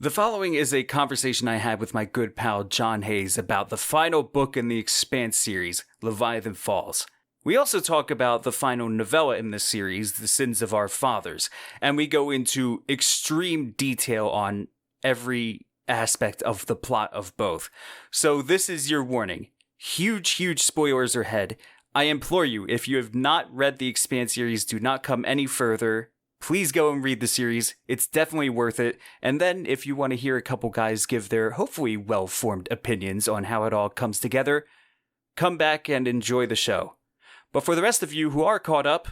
The following is a conversation I had with my good pal John Hayes about the final book in the Expanse series, Leviathan Falls. We also talk about the final novella in this series, The Sins of Our Fathers, and we go into extreme detail on every aspect of the plot of both. So this is your warning. Huge spoilers are ahead. I implore you, if you have not read the Expanse series, do not come any further. Please go and read the series. It's definitely worth it. And then if you want to hear a couple guys give their hopefully well-formed opinions on how it all comes together, come back and enjoy the show. But for the rest of you who are caught up,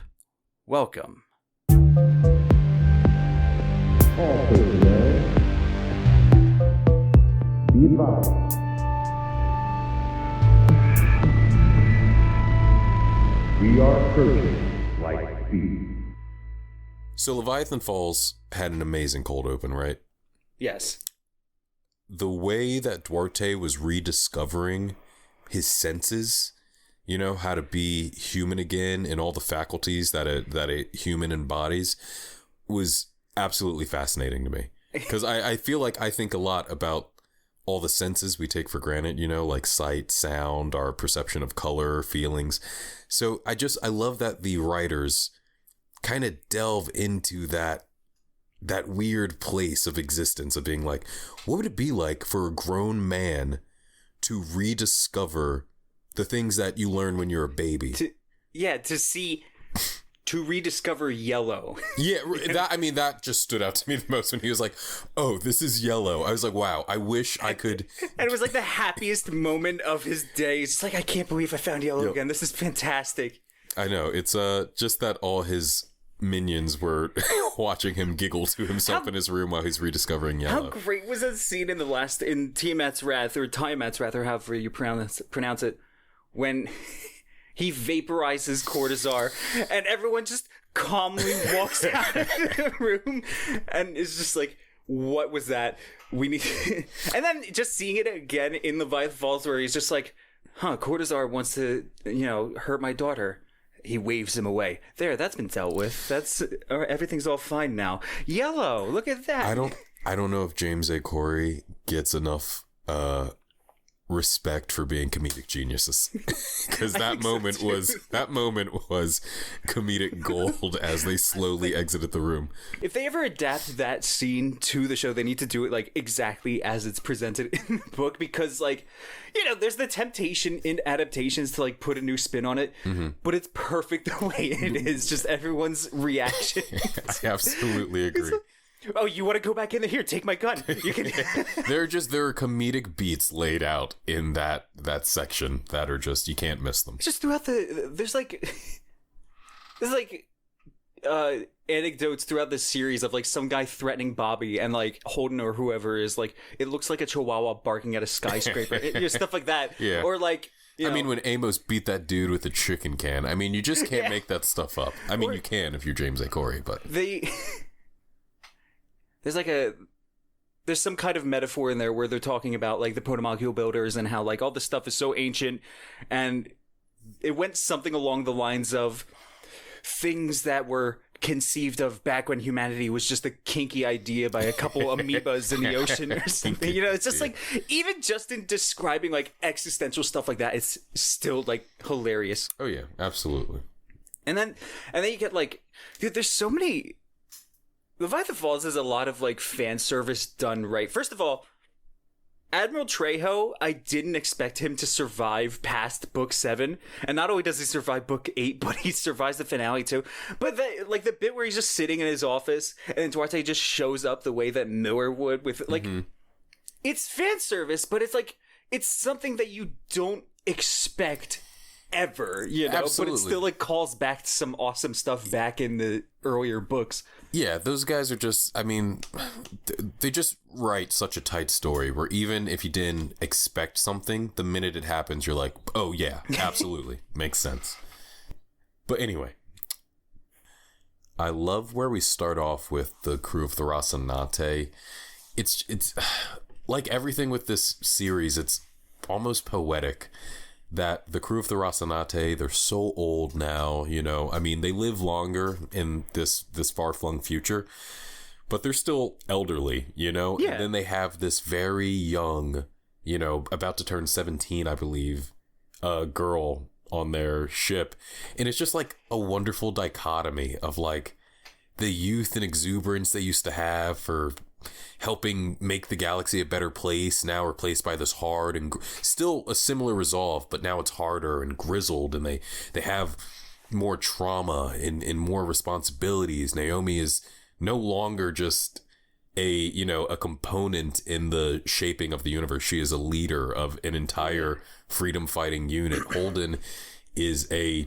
welcome. Be advised. We are searching Lightspeed. So Leviathan Falls had an amazing cold open, right? Yes. The way that Duarte was rediscovering his senses, you know, how to be human again and all the faculties that a human embodies, was absolutely fascinating to me. Because I feel like I think a lot about all the senses we take for granted, you know, like sight, sound, our perception of color, feelings. So I love that the writers kind of delve into that weird place of existence of being like, what would it be like for a grown man to rediscover the things that you learn when you're a baby? To rediscover yellow. Yeah, that just stood out to me the most when he was like, oh, this is yellow. I was like, wow, I wish I could. And it was like the happiest moment of his day. It's like, I can't believe I found yellow again. This is fantastic. I know. It's just that all his minions were watching him giggle to himself in his room while he's rediscovering yellow. How great was that scene in Tiamat's Wrath, or however you pronounce it, when he vaporizes Cortazar and everyone just calmly walks out of the room and is just like, what was that? We need and then just seeing it again in Leviathan Falls where he's just like, Cortazar wants to, hurt my daughter. He waves him away. There, that's been dealt with. Everything's all fine now. Yellow, look at that. I don't know if James A. Corey gets enough respect for being comedic geniuses, because that moment was comedic gold as they slowly exited the room. If they ever adapt that scene to the show, they need to do it like exactly as it's presented in the book, because there's the temptation in adaptations to like put a new spin on it, but it's perfect the way it is. Just everyone's reaction. I absolutely agree. Oh, you want to go back in there? Here, take my gun. You can. there are comedic beats laid out in that section that are just, you can't miss them. Just throughout there's anecdotes throughout the series of like some guy threatening Bobby, and like Holden or whoever is like, it looks like a chihuahua barking at a skyscraper, stuff like that. Yeah. Or like, I mean, when Amos beat that dude with a chicken can, I mean, you just can't make that stuff up. I mean, you can if you're James A. Corey, but there's some kind of metaphor in there where they're talking about like the protomodule builders and how like all this stuff is so ancient, and it went something along the lines of things that were conceived of back when humanity was just a kinky idea by a couple amoebas in the ocean or something. It's just like, even just in describing like existential stuff like that, it's still like hilarious. Oh yeah, absolutely. And then you get like, dude, there's so many. Leviathan Falls has a lot of like fan service done right. First of all, Admiral Trejo, I didn't expect him to survive past book 7, and not only does he survive book 8, but he survives the finale too. But the bit where he's just sitting in his office and Duarte just shows up the way that Miller would with like, it's fan service, but it's like, it's something that you don't expect ever, Absolutely. But it still like calls back to some awesome stuff back in the earlier books. Yeah, those guys are just, I mean, they just write such a tight story where even if you didn't expect something, the minute it happens, you're like, oh yeah, absolutely. Makes sense. But anyway, I love where we start off with the crew of the Rocinante. It's like everything with this series, it's almost poetic that the crew of the Rocinante, they're so old now, I mean, they live longer in this far-flung future, but they're still elderly, you know? Yeah. And then they have this very young, you know, about to turn 17, I believe, girl on their ship. And it's just like a wonderful dichotomy of like the youth and exuberance they used to have for helping make the galaxy a better place, now replaced by this hard and still a similar resolve, but now it's harder and grizzled, and they have more trauma and more responsibilities. Naomi is no longer just a component in the shaping of the universe. She is a leader of an entire freedom fighting unit. Holden is a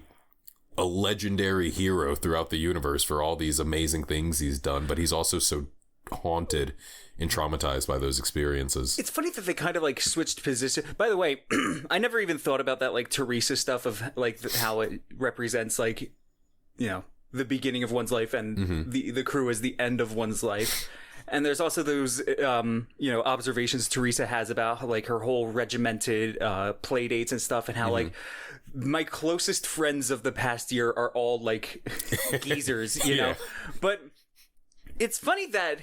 legendary hero throughout the universe for all these amazing things he's done, but he's also so haunted and traumatized by those experiences. It's funny that they kind of like switched position. By the way, I never even thought about that like Teresa stuff of like how it represents like, you know, the beginning of one's life and the crew is the end of one's life. And there's also those, observations Teresa has about like her whole regimented play dates and stuff, and how like my closest friends of the past year are all like geezers, you know. But it's funny that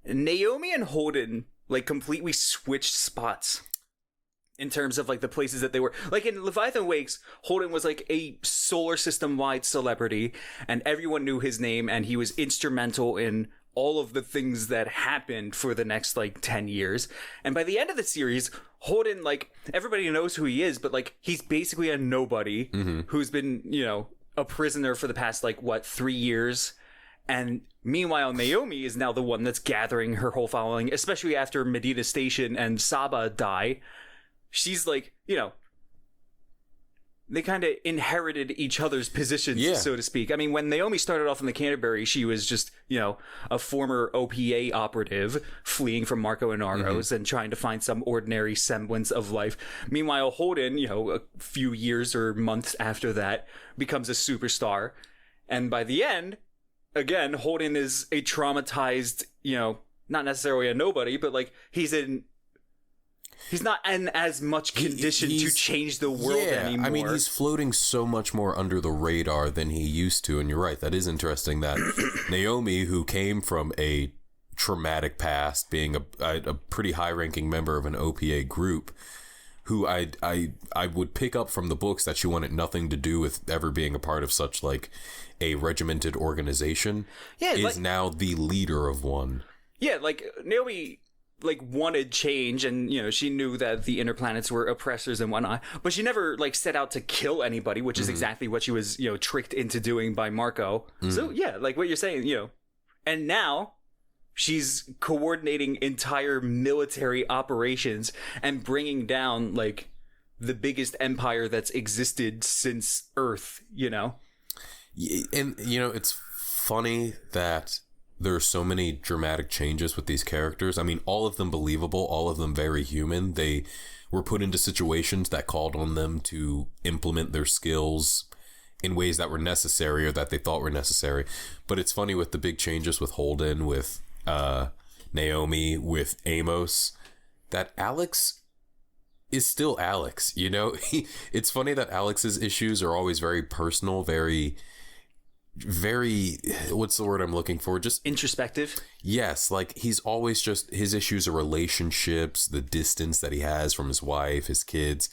Naomi and Holden like completely switched spots in terms of like the places that they were. Like in Leviathan Wakes, Holden was like a solar system wide celebrity, and everyone knew his name, and he was instrumental in all of the things that happened for the next like 10 years. And by the end of the series, Holden, like, everybody knows who he is, but like he's basically a nobody who's been, you know, a prisoner for the past like 3 years. And meanwhile, Naomi is now the one that's gathering her whole following, especially after Medina Station and Saba die. She's like, you know, they kind of inherited each other's positions, so to speak. I mean, when Naomi started off in the Canterbury, she was just, you know, a former OPA operative fleeing from Marco Inaros and trying to find some ordinary semblance of life. Meanwhile, Holden, you know, a few years or months after that, becomes a superstar. And by the end, again, Holden is a traumatized, you know, not necessarily a nobody, but like he's not in as much condition to change the world anymore. I mean, he's floating so much more under the radar than he used to. And you're right. That is interesting that Naomi, who came from a traumatic past, being a pretty high-ranking member of an OPA group, who I would pick up from the books that she wanted nothing to do with ever being a part of such like a regimented organization, is now the leader of one. Yeah, like Naomi like wanted change, and you know, she knew that the inner planets were oppressors and whatnot, but she never like set out to kill anybody, which is exactly what she was, you know, tricked into doing by Marco. So yeah, like what you're saying, you know, and now she's coordinating entire military operations and bringing down like the biggest empire that's existed since Earth, you know. And you know, it's funny that there are so many dramatic changes with these characters. I mean, all of them believable, all of them very human. They were put into situations that called on them to implement their skills in ways that were necessary or that they thought were necessary. But it's funny with the big changes with Holden, with Naomi, with Amos, that Alex is still Alex, you know? It's funny that Alex's issues are always very personal, very, what's the word I'm looking for? Just introspective. Yes, like he's always just, his issues are relationships, the distance that he has from his wife, his kids.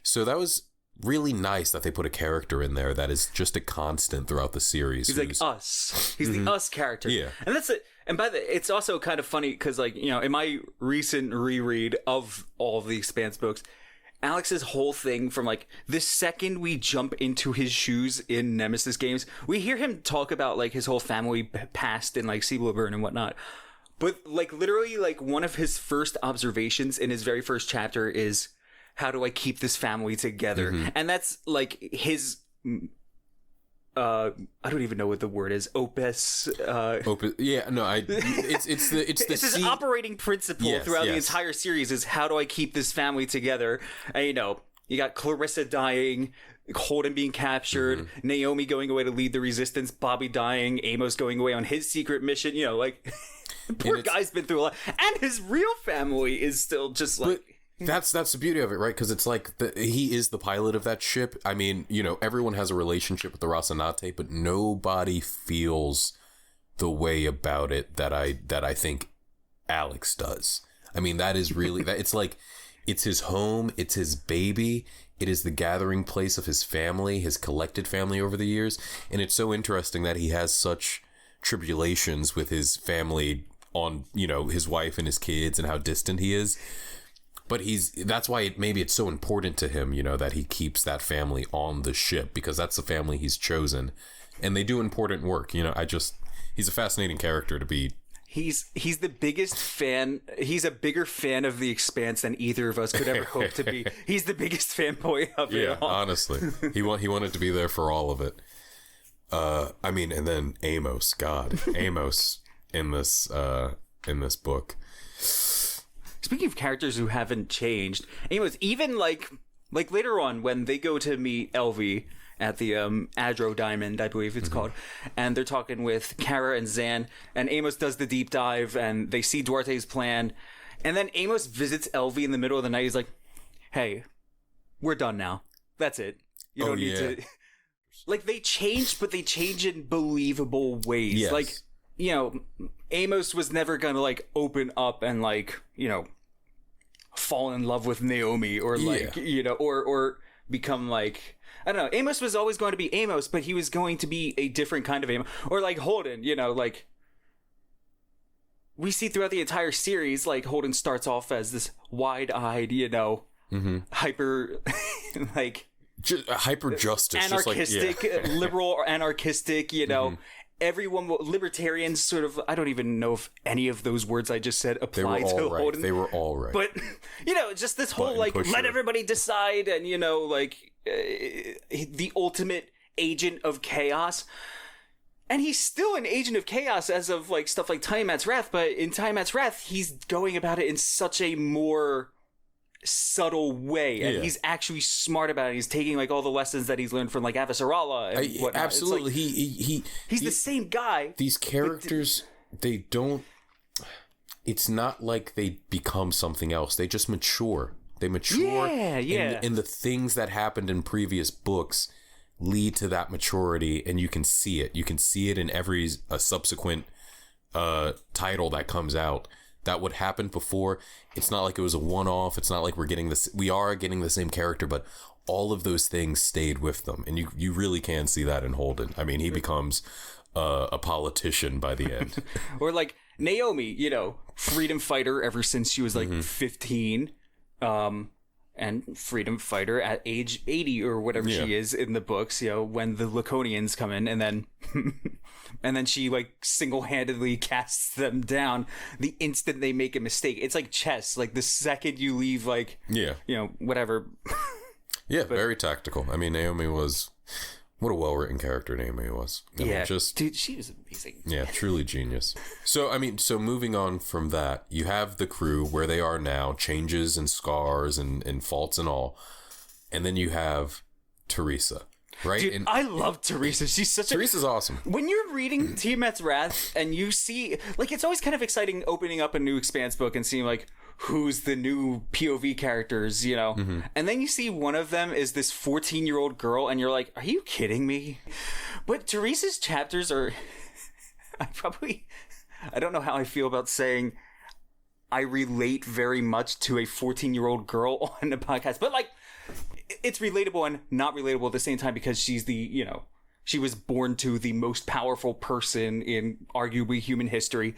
So that was really nice that they put a character in there that is just a constant throughout the series. He's like us. He's the us character. Yeah. And that's it. And it's also kind of funny because, like, you know, in my recent reread of all of the Expanse books, Alex's whole thing from like the second we jump into his shoes in Nemesis games, we hear him talk about like his whole family past in like Seabloburn and whatnot. But like literally like one of his first observations in his very first chapter is, how do I keep this family together? And that's like his, I don't even know what the word is. Opus. Yeah, no, it's his operating principle throughout the entire series is, how do I keep this family together? And you know, you got Clarissa dying, Holden being captured, Naomi going away to lead the resistance, Bobby dying, Amos going away on his secret mission. You know, like the poor guy's been through a lot, and his real family is still just like. That's the beauty of it, right? Because it's like he is the pilot of that ship. I mean, you know, everyone has a relationship with the Rocinante, but nobody feels the way about it that I think Alex does. I mean, that is really that. It's like, it's his home, it's his baby, it is the gathering place of his family, his collected family over the years, and it's so interesting that he has such tribulations with his family on, you know, his wife and his kids and how distant he is. But that's why maybe it's so important to him, you know, that he keeps that family on the ship, because that's the family he's chosen, and they do important work. You know, he's a fascinating character to be. He's the biggest fan. He's a bigger fan of the Expanse than either of us could ever hope to be. He's the biggest fanboy of it all. Yeah, honestly, he wanted to be there for all of it. I mean, and then Amos, Amos in this book. Speaking of characters who haven't changed, Amos, even like later on when they go to meet Elvie at the Adro Diamond, I believe it's called, and they're talking with Kara and Zan, and Amos does the deep dive, and they see Duarte's plan, and then Amos visits Elvie in the middle of the night. He's like, "Hey, we're done now. That's it. You don't need to." Like, they changed, but they change in believable ways. Yes. Like, you know, Amos was never gonna like open up and like, you know, fall in love with Naomi or like, you know, or become like, I don't know. Amos was always going to be Amos, but he was going to be a different kind of Amos. Or like Holden, you know, like we see throughout the entire series, like Holden starts off as this wide-eyed, you know, hyper, like hyper justice, anarchistic, liberal or anarchistic, you know. Everyone, libertarians, sort of, I don't even know if any of those words I just said apply to Holden. They were all right. But, you know, just this whole, like, let everybody decide, and, you know, like, the ultimate agent of chaos. And he's still an agent of chaos as of, like, stuff like Tiamat's Wrath, but in Tiamat's Wrath, he's going about it in such a more subtle way, and he's actually smart about it. He's taking like all the lessons that he's learned from like Avasarala and whatnot. Absolutely. Like, he's the same guy. These characters, it's not like they become something else. They just mature. They mature. And the things that happened in previous books lead to that maturity, and you can see it. You can see it in every subsequent title that comes out. That would happen before. It's not like it was a one-off. It's not like we are getting the same character, but all of those things stayed with them, and you really can see that in Holden. I mean, he becomes a politician by the end. Or like Naomi, you know, freedom fighter ever since she was like 15, and freedom fighter at age 80 or whatever she is in the books, you know, when the Laconians come in, and then and then she like single-handedly casts them down the instant they make a mistake. It's like chess. Like the second you leave, like, you know, whatever. Very tactical. I mean, Naomi was, what a well-written character Naomi was. I mean, dude, she was amazing. Yeah, truly genius. So, I mean, moving on from that, you have the crew where they are now, changes and scars and faults and all. And then you have Teresa, right? Dude, I love Teresa. She's Teresa's awesome. When you're reading Tiamat's Wrath and you see, like, it's always kind of exciting opening up a new Expanse book and seeing, like, who's the new POV characters, you know? And then you see one of them is this 14-year-old girl, and you're like, are you kidding me? But Teresa's chapters are... I don't know how I feel about saying I relate very much to a 14-year-old girl on the podcast, but, like, it's relatable and not relatable at the same time, because she's the, you know, she was born to the most powerful person in arguably human history.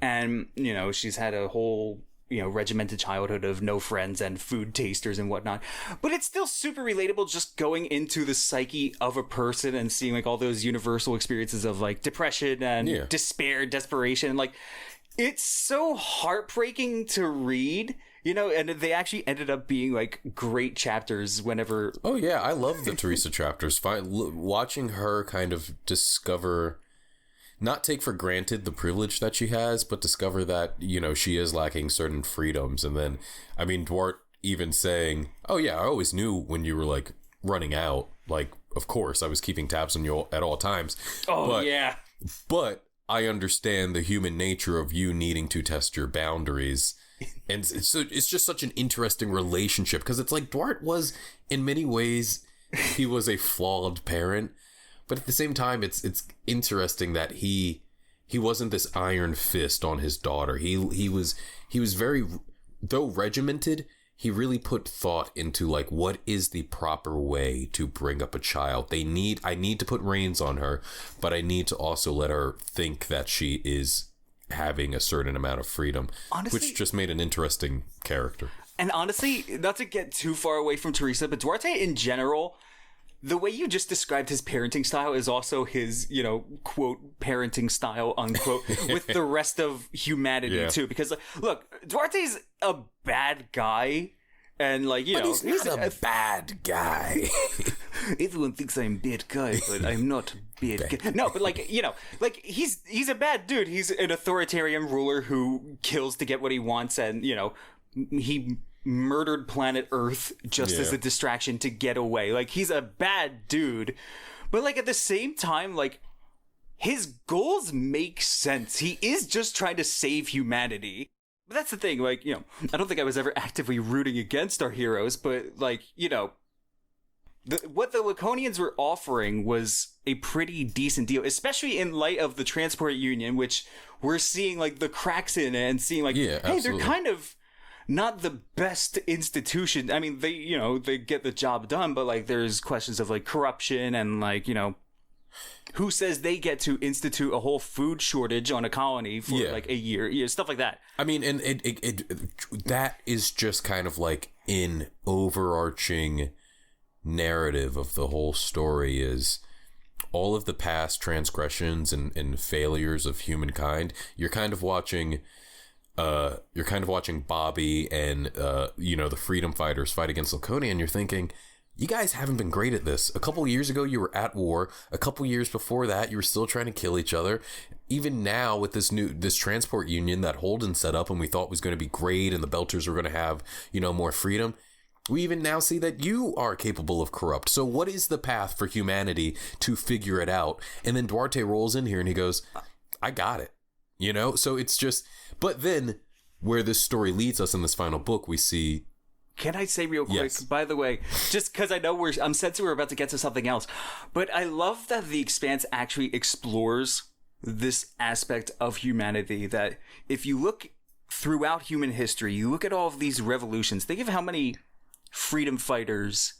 And, you know, she's had a whole, you know, regimented childhood of no friends and food tasters and whatnot. But it's still super relatable just going into the psyche of a person and seeing like all those universal experiences of like depression and despair, desperation. Like, it's so heartbreaking to read. You know, and they actually ended up being, like, great chapters whenever... Oh, yeah, I love the Teresa chapters. Watching her kind of discover... Not take for granted the privilege that she has, but discover that, you know, she is lacking certain freedoms. And then, I mean, Duarte even saying, oh, yeah, I always knew when you were, like, running out. Like, of course, I was keeping tabs on you at all times. But I understand the human nature of you needing to test your boundaries. And so it's just such an interesting relationship, because it's like Duarte was, in many ways, he was a flawed parent, but at the same time, it's interesting that he he wasn't this iron fist on his daughter. He was very, though regimented, he really put thought into like, what is the proper way to bring up a child? I need to put reins on her, but I need to also let her think that she is having a certain amount of freedom, honestly, which just made an interesting character. And honestly, not to get too far away from Teresa, but Duarte in general, the way you just described his parenting style is also his, quote, parenting style, unquote, with the rest of humanity, too. Because, look, Duarte's a bad guy, and, like, but he's not a bad guy. Everyone thinks I'm a bad guy, but I'm not a bad guy. No, but, like, he's a bad dude. He's an authoritarian ruler who kills to get what he wants, and, he murdered planet Earth just as a distraction to get away. Like, he's a bad dude, but like at the same time, like, his goals make sense. He is just trying to save humanity. But that's the thing, like, I don't think I was ever actively rooting against our heroes, but like, what the Laconians were offering was a pretty decent deal, especially in light of the Transport Union, which we're seeing like the cracks in it and seeing like, hey, absolutely. They're kind of not the best institution. I mean, they get the job done, but like there's questions of like corruption and like, who says they get to institute a whole food shortage on a colony for like a year, stuff like that. I mean, and it that is just kind of like an overarching narrative of the whole story is all of the past transgressions and failures of humankind. You're kind of watching Bobby and the freedom fighters fight against Laconia, and you're thinking, you guys haven't been great at this. A couple years ago you were at war. A couple years before that you were still trying to kill each other. Even now with this transport union that Holden set up and we thought was going to be great and the Belters were going to have more freedom, we even now see that you are capable of corrupt. So what is the path for humanity to figure it out? And then Duarte rolls in here and he goes, I got it. So it's just, but then where this story leads us in this final book, we see. Can I say real quick, by the way, just because I know I'm sensing we're about to get to something else, but I love that the Expanse actually explores this aspect of humanity, that if you look throughout human history, you look at all of these revolutions, think of how many freedom fighters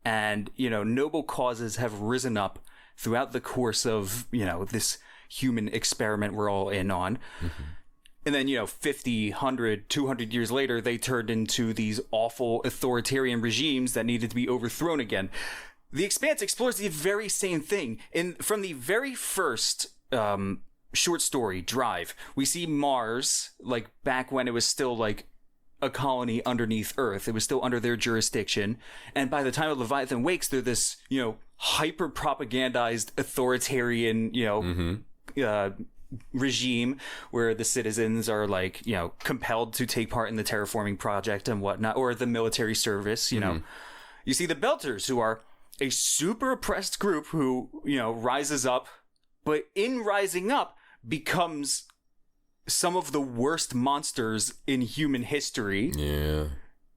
and, noble causes have risen up throughout the course of, this human experiment we're all in on. Mm-hmm. And then, 50, 100, 200 years later, they turned into these awful authoritarian regimes that needed to be overthrown again. The Expanse explores the very same thing. From the very first short story, Drive, we see Mars, like back when it was still like a colony underneath Earth. It was still under their jurisdiction. And by the time of Leviathan Wakes, they're this, hyper-propagandized authoritarian, regime where the citizens are like, compelled to take part in the terraforming project and whatnot, or the military service, You see the Belters, who are a super oppressed group who, rises up, but in rising up becomes some of the worst monsters in human history. Yeah.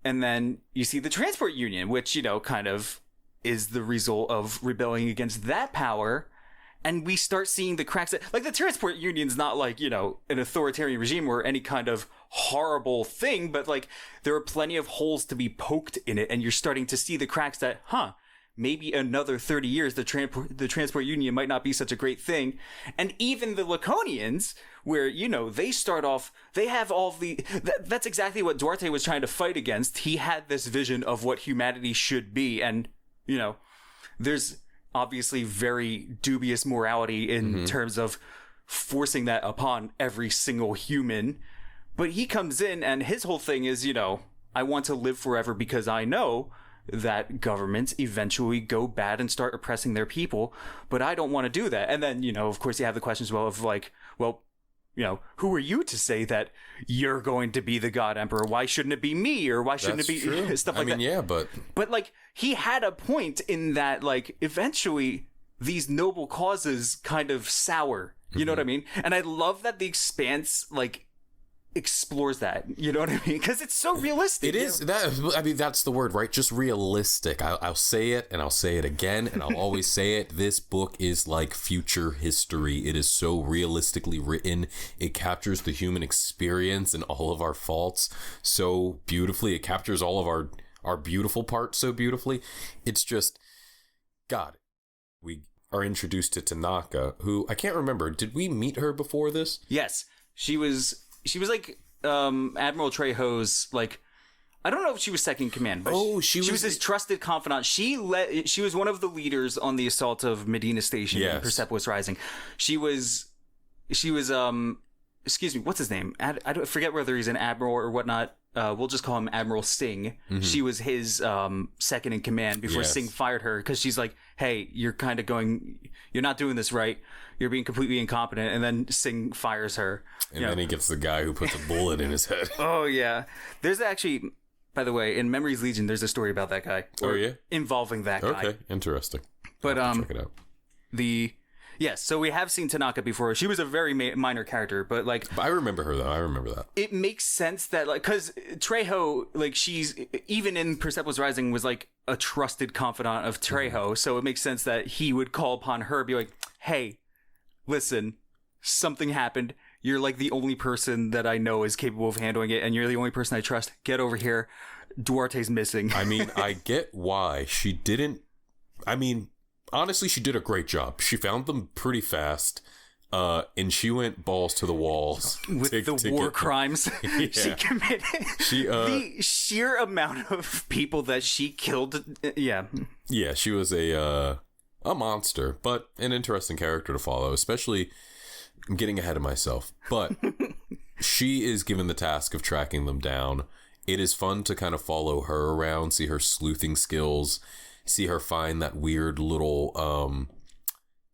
And then you see the Transport Union, which, kind of is the result of rebelling against that power. And we start seeing the cracks. Like, the Transport Union's not like, an authoritarian regime or any kind of horrible thing, but like, there are plenty of holes to be poked in it. And you're starting to see the cracks that, maybe another 30 years, the Transport Union might not be such a great thing. And even the Laconians, where, they start off, they have all that's exactly what Duarte was trying to fight against. He had this vision of what humanity should be. And, there's obviously very dubious morality in terms of forcing that upon every single human. But he comes in and his whole thing is, I want to live forever because I know that governments eventually go bad and start oppressing their people, but I don't want to do that. And then, of course you have the questions of like, well, who are you to say that you're going to be the God Emperor? Why shouldn't it be me? Or why shouldn't it be true. Stuff like that? Yeah, but like, he had a point in that, like, eventually these noble causes kind of sour. You know what I mean? And I love that the Expanse, like, explores that. You know what I mean? Because it's so realistic. It is that. I mean, that's the word, right? Just realistic. I'll say it, and I'll say it again, and I'll always say it. This book is like future history. It is so realistically written. It captures the human experience and all of our faults so beautifully. It captures all of our beautiful parts so beautifully. It's just, God. We are introduced to Tanaka, who I can't remember. Did we meet her before this? Yes, she was like Admiral Trejo's, like, I don't know if she was second in command, but she was his trusted confidant. She was one of the leaders on the assault of Medina Station in Persepolis Rising. She was excuse me, what's his name? I don't forget whether he's an admiral or whatnot. We'll just call him Admiral Singh. Mm-hmm. She was his second in command before Singh fired her, because she's like, hey, you're not doing this right. You're being completely incompetent. And then Singh fires her. And then he gets the guy who puts a bullet in his head. Oh, yeah. There's actually, by the way, in Memories Legion, there's a story about that guy. Oh, yeah? Involving that guy. Okay, interesting. But check it out. Yes, so we have seen Tanaka before. She was a very minor character, but like... But I remember her, though. I remember that. It makes sense that, like... Because Trejo, like, she's... Even in Persepolis Rising, was, like, a trusted confidant of Trejo. Mm-hmm. So it makes sense that he would call upon her, be like, hey, listen, something happened. You're, like, the only person that I know is capable of handling it, and you're the only person I trust. Get over here. Duarte's missing. I mean, I get why she didn't... I mean... Honestly, she did a great job. She found them pretty fast, and she went balls to the walls with the war crimes she committed. The sheer amount of people that she killed. Yeah, she was a monster, but an interesting character to follow. Especially, I'm getting ahead of myself, but she is given the task of tracking them down. It is fun to kind of follow her around, see her sleuthing skills. See her find that weird little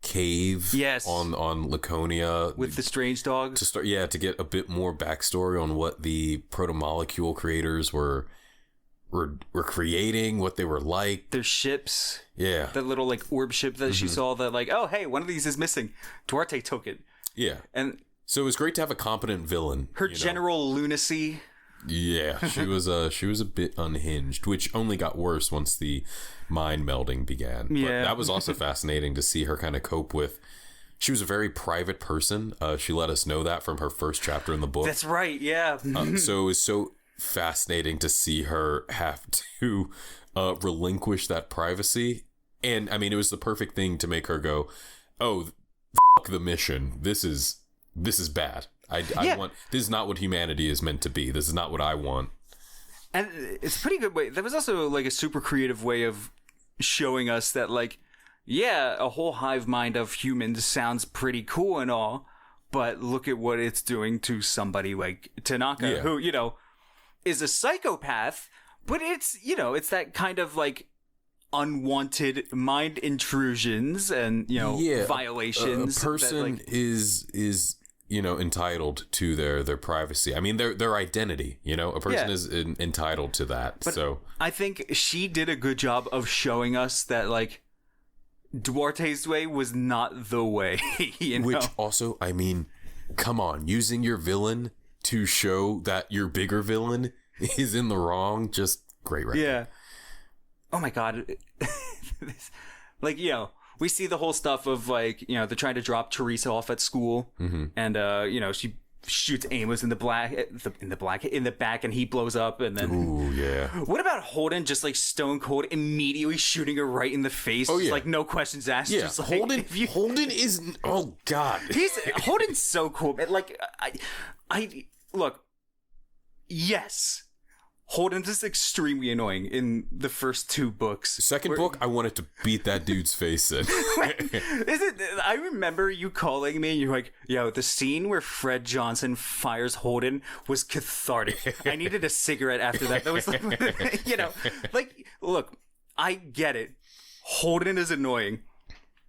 cave on Laconia with the strange dog to get a bit more backstory on what the proto-molecule creators were creating, what they were like, their ships, that little like orb ship that she saw, that like, oh hey, one of these is missing. Duarte took it. And so it was great to have a competent villain. Her general lunacy. Yeah, she was a bit unhinged, which only got worse once the mind melding began. But that was also fascinating to see her kind of cope with. She was a very private person. She let us know that from her first chapter in the book. That's right, yeah. So it was so fascinating to see her have to relinquish that privacy. And I mean, it was the perfect thing to make her go, oh, fuck the mission. This is bad. I want, this is not what humanity is meant to be. This is not what I want. And it's a pretty good way. That was also like a super creative way of showing us that, like, yeah, a whole hive mind of humans sounds pretty cool and all, but look at what it's doing to somebody like Tanaka, who, you know, is a psychopath, but it's, you know, it's that kind of like unwanted mind intrusions and, you know, violations. A person that, like, is you know, entitled to their privacy. I mean, their identity, you know, a person is entitled to that. But so I think she did a good job of showing us that, like, Duarte's way was not the way, you know? Which also, I mean, come on, using your villain to show that your bigger villain is in the wrong, just great writing. Yeah. Oh my God. Like, you know, we see the whole stuff of, like, you know, they're trying to drop Teresa off at school, and you know, she shoots Amos in the back, and he blows up, and then what about Holden just like stone cold immediately shooting her right in the face? Like no questions asked. Yeah, just like, Holden is, oh God, Holden's so cool, man. Like I look, yes, Holden's is extremely annoying in the first two books. Second book, I wanted to beat that dude's face in. I remember you calling me and you're like, yo, the scene where Fred Johnson fires Holden was cathartic. I needed a cigarette after that. That was like, you know, like, look, I get it. Holden is annoying.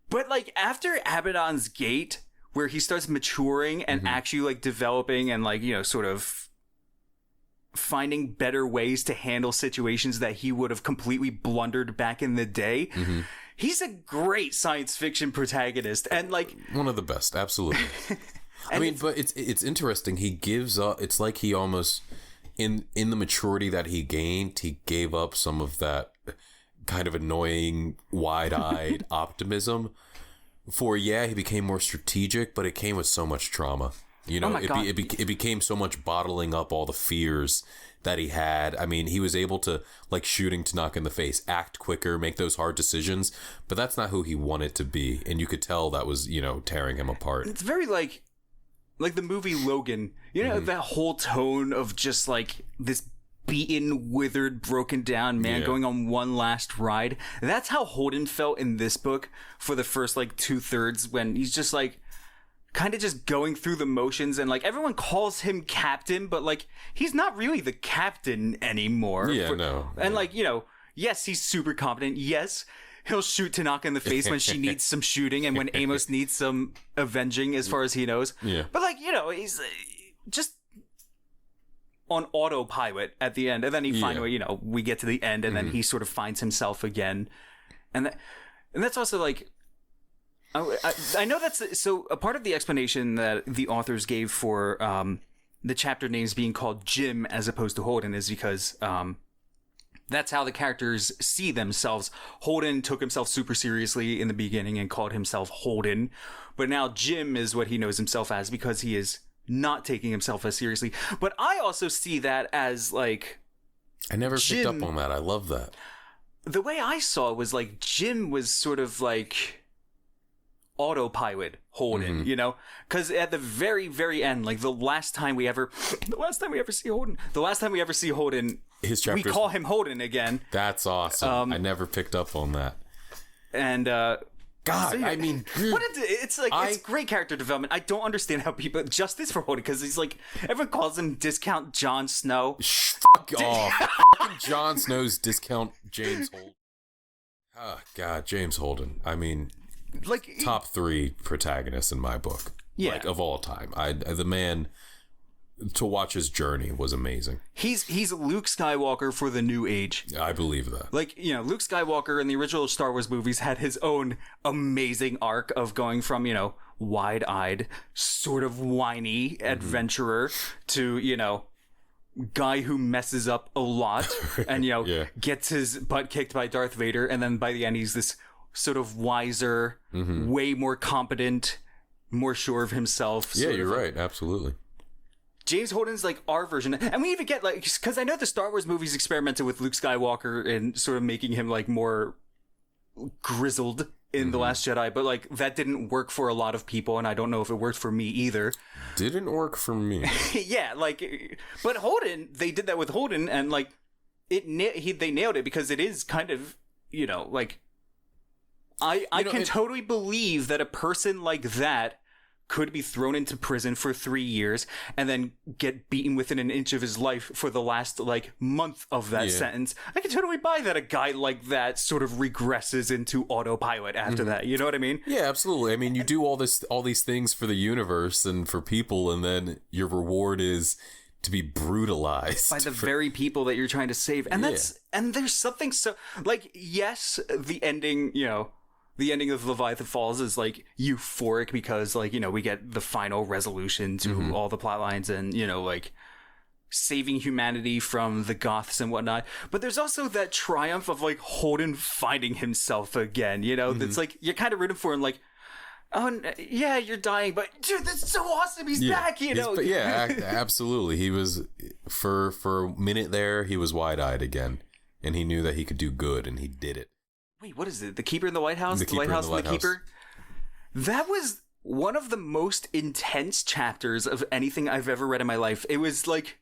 But like after Abaddon's Gate, where he starts maturing and actually like developing and like, you know, sort of finding better ways to handle situations that he would have completely blundered back in the day. He's a great science fiction protagonist, and like one of the best, absolutely. But it's interesting. He gives up. It's like he almost, in the maturity that he gained, he gave up some of that kind of annoying, wide-eyed optimism. He became more strategic, but it came with so much trauma. It became so much bottling up all the fears that he had. I mean, he was able to, like shooting Tanaka in the face, act quicker, make those hard decisions, but that's not who he wanted to be. And you could tell that was, tearing him apart. It's very like the movie Logan, that whole tone of just like this beaten, withered, broken down man going on one last ride. That's how Holden felt in this book for the first like 2/3, when he's just like kind of just going through the motions, and like everyone calls him captain, but like he's not really the captain anymore. And like, yes, he's super competent. Yes, he'll shoot Tanaka in the face when she needs some shooting and when Amos needs some avenging, as far as he knows. But like, he's just on autopilot at the end, and then he finally, we get to the end, and then he sort of finds himself again, and that's also like, I know that's so a part of the explanation that the authors gave for the chapter names being called Jim as opposed to Holden is because that's how the characters see themselves. Holden took himself super seriously in the beginning and called himself Holden, but now Jim is what he knows himself as because he is not taking himself as seriously. But I also see that as like, I never picked up on that. I love that. The way I saw it was like Jim was sort of like autopilot Holden, because at the very, very end, like the last time we ever see Holden, his chapters, we call him Holden again. That's awesome. I never picked up on that. And I mean, it's great character development. I don't understand how people justice for Holden, because he's like, everyone calls him Discount Jon Snow. Fuck off. Jon Snow's Discount James Holden. Oh God, James Holden. I mean, like top 3 protagonists in my book, like of all time. The man, to watch his journey was amazing. He's Luke Skywalker for the new age. I believe that. Like, Luke Skywalker in the original Star Wars movies had his own amazing arc of going from, wide-eyed, sort of whiny adventurer to, guy who messes up a lot and, gets his butt kicked by Darth Vader. And then by the end, he's this sort of wiser, way more competent, more sure of himself. Yeah, you're right. Absolutely. James Holden's like our version. And we even get like, because I know the Star Wars movies experimented with Luke Skywalker and sort of making him like more grizzled in The Last Jedi, but like that didn't work for a lot of people, and I don't know if it worked for me either. Didn't work for me. Yeah, like, but Holden, they did that with Holden, and like they nailed it, because it is kind of, like, I can totally believe that a person like that could be thrown into prison for 3 years and then get beaten within an inch of his life for the last like month of that sentence. I can totally buy that a guy like that sort of regresses into autopilot after that. You know what I mean? Yeah, absolutely. I mean, you do all these things for the universe and for people, and then your reward is to be brutalized by the very people that you're trying to save. And and there's something so like, yes, the ending, the ending of Leviathan Falls is like euphoric because like, we get the final resolution to all the plot lines and, like saving humanity from the Goths and whatnot. But there's also that triumph of like Holden finding himself again, that's like, you're kind of rooting for him, like, oh yeah, you're dying, but dude, that's so awesome. He's back, absolutely. He was for a minute there, he was wide-eyed again, and he knew that he could do good, and he did it. Wait, what is it? The Keeper in the White House? The White House and the Keeper? That was one of the most intense chapters of anything I've ever read in my life. It was like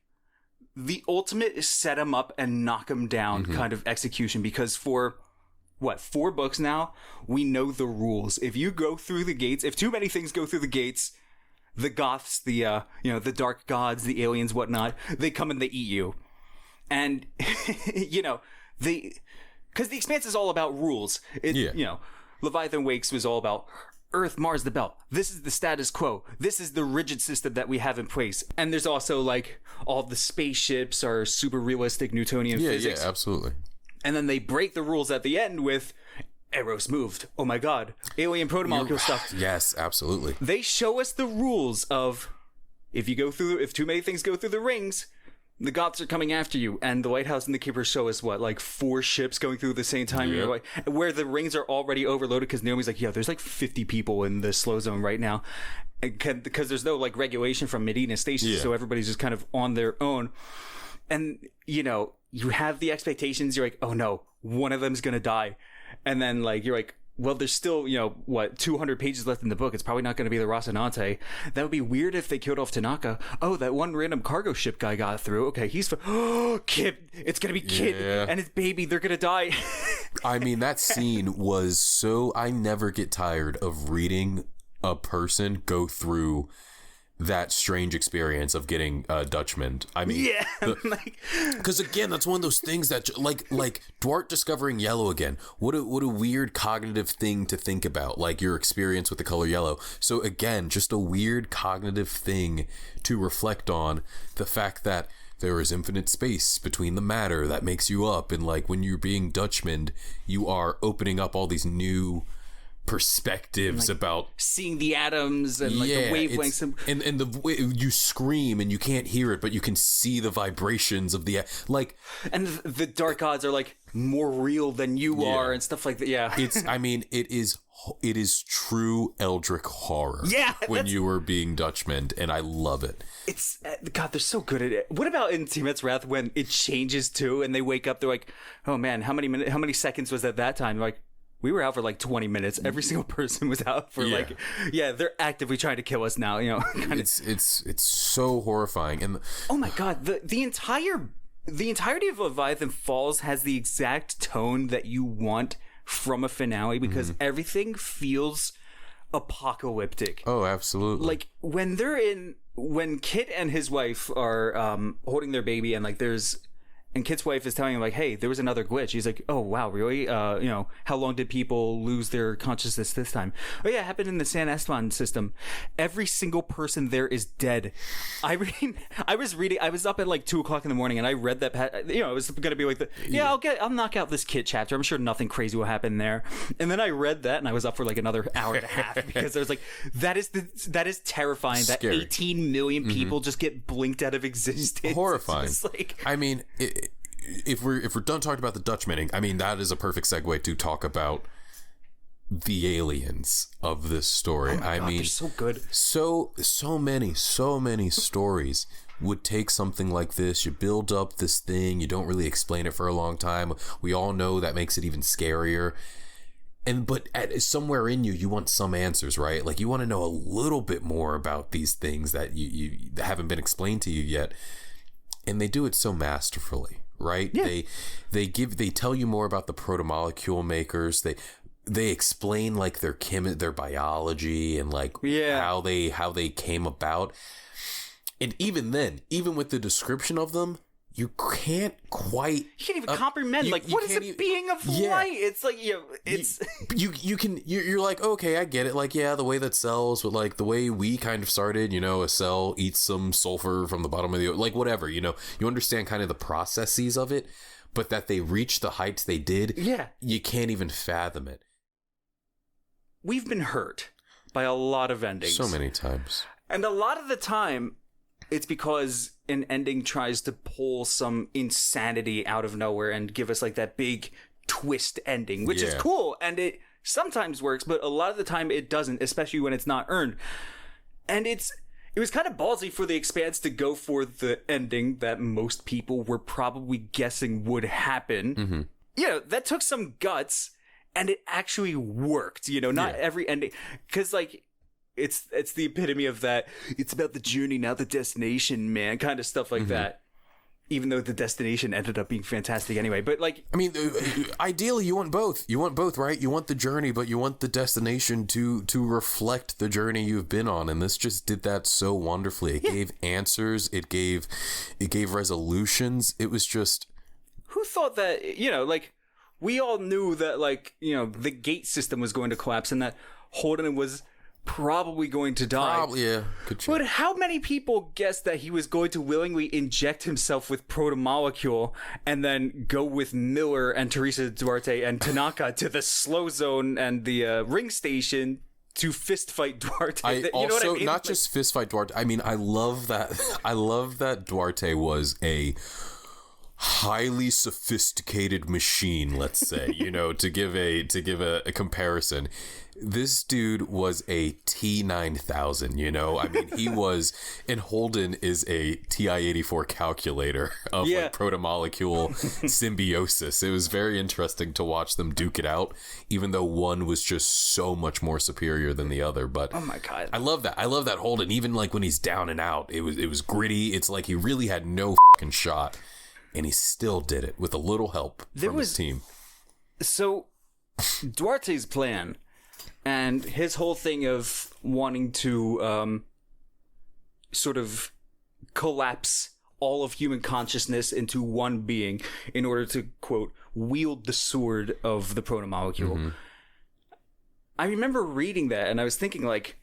the ultimate set him up and knock him down kind of execution, because for 4 books now, we know the rules. If you go through the gates, if too many things go through the gates, the Goths, the the dark gods, the aliens, whatnot, they come and they eat you. And because the Expanse is all about rules. Leviathan Wakes was all about Earth, Mars, the Belt. This is the status quo. This is the rigid system that we have in place. And there's also like all the spaceships are super realistic Newtonian physics. Yeah, absolutely. And then they break the rules at the end with Eros moved. Oh my god. Alien protomolecule stuff. Yes, absolutely. They show us the rules of if too many things go through the rings, the Goths are coming after you. And the White House and the Keepers show us like 4 ships going through at the same time. Yep. Where the rings are already overloaded because Naomi's like, yeah, there's like 50 people in the slow zone right now. Because there's no like regulation from Medina Station, so everybody's just kind of on their own. And, you have the expectations. You're like, oh no, one of them's going to die. And then like, you're like, well, there's still, 200 pages left in the book. It's probably not going to be the Rocinante. That would be weird if they killed off Tanaka. Oh, that one random cargo ship guy got through. Okay, he's... Kid. It's going to be Kid and his baby. They're going to die. I mean, that scene was so... I never get tired of reading a person go through that strange experience of getting Dutchman. I mean, because again, that's one of those things that like Duarte discovering yellow again. What a weird cognitive thing to think about, like your experience with the color yellow. So again, just a weird cognitive thing to reflect on, the fact that there is infinite space between the matter that makes you up, and like when you're being Dutchman, you are opening up all these new perspectives about seeing the atoms and like the wavelengths and the way you scream and you can't hear it, but you can see the vibrations of the and the dark gods are like more real than you are and stuff like that. It is true eldritch horror when you were being Dutchman, and I love it. It's God, they're so good at it. What about in Tiamat's Wrath when it changes too and they wake up, they're like, oh man, how many seconds was at that time? They're like, we were out for like 20 minutes. Every single person was out for they're actively trying to kill us now, It's so horrifying. And oh my god, the entirety of Leviathan Falls has the exact tone that you want from a finale, because everything feels apocalyptic. Oh, absolutely. Like when Kit and his wife are holding their baby, and like and Kit's wife is telling him like, hey, there was another glitch. He's like, oh wow, really? How long did people lose their consciousness this time? Oh yeah, it happened in the San Esteban system. Every single person there is dead. I was up at like 2:00 in the morning and I read that, it was going to be like I'll knock out this Kit chapter. I'm sure nothing crazy will happen there. And then I read that and I was up for like another hour and a half because I was like, that is terrifying. Scary. That 18 million people just get blinked out of existence. Horrifying. I mean, if we're done talking about the Dutchmaning, I mean, that is a perfect segue to talk about the aliens of this story. Oh my God, they're so good. So many stories would take something like this. You build up this thing, you don't really explain it for a long time. We all know that makes it even scarier. But somewhere in you want some answers, right? Like you want to know a little bit more about these things that you haven't been explained to you yet. And they do it so masterfully, right? Yeah. They tell you more about the protomolecule makers. They explain like their biology and like how they came about. And even then, even with the description of them, you can't even comprehend what is a being of light? It's like you're like, okay, I get it. Like, yeah, the way that cells, but like the way we kind of started, a cell eats some sulfur from the bottom of the like whatever, you understand kind of the processes of it, but that they reached the heights they did, you can't even fathom it. We've been hurt by a lot of endings. So many times. And a lot of the time it's because an ending tries to pull some insanity out of nowhere and give us like that big twist ending, which is cool. And it sometimes works, but a lot of the time it doesn't, especially when it's not earned. And it was kind of ballsy for the Expanse to go for the ending that most people were probably guessing would happen. Mm-hmm. That took some guts and it actually worked, not every ending. Because like, it's the epitome of that. It's about the journey, not the destination, man, kind of stuff like that. Even though the destination ended up being fantastic anyway. But like, I mean, ideally you want both. You want both, right? You want the journey, but you want the destination to reflect the journey you've been on. And this just did that so wonderfully. It gave answers. It gave resolutions. It was just, who thought that, like we all knew that like, the gate system was going to collapse and that Holden was probably going to die. Probably, yeah. Good But how many people guessed that he was going to willingly inject himself with protomolecule and then go with Miller and Teresa Duarte and Tanaka to the slow zone and the ring station to fist fight Duarte? You know what I mean? Not just fist fight Duarte. I mean, I love that. I love that Duarte was a highly sophisticated machine, let's say, you know, to give a comparison. This dude was a T9000, you know? I mean, he was, and Holden is a TI-84 calculator of like protomolecule symbiosis. It was very interesting to watch them duke it out, even though one was just so much more superior than the other. But oh my God. I love that. I love that Holden, even like when he's down and out, it was gritty. It's like he really had no fucking shot, and he still did it with a little help from his team. So Duarte's plan and his whole thing of wanting to sort of collapse all of human consciousness into one being in order to, quote, wield the sword of the protomolecule. Mm-hmm. I remember reading that and I was thinking, like,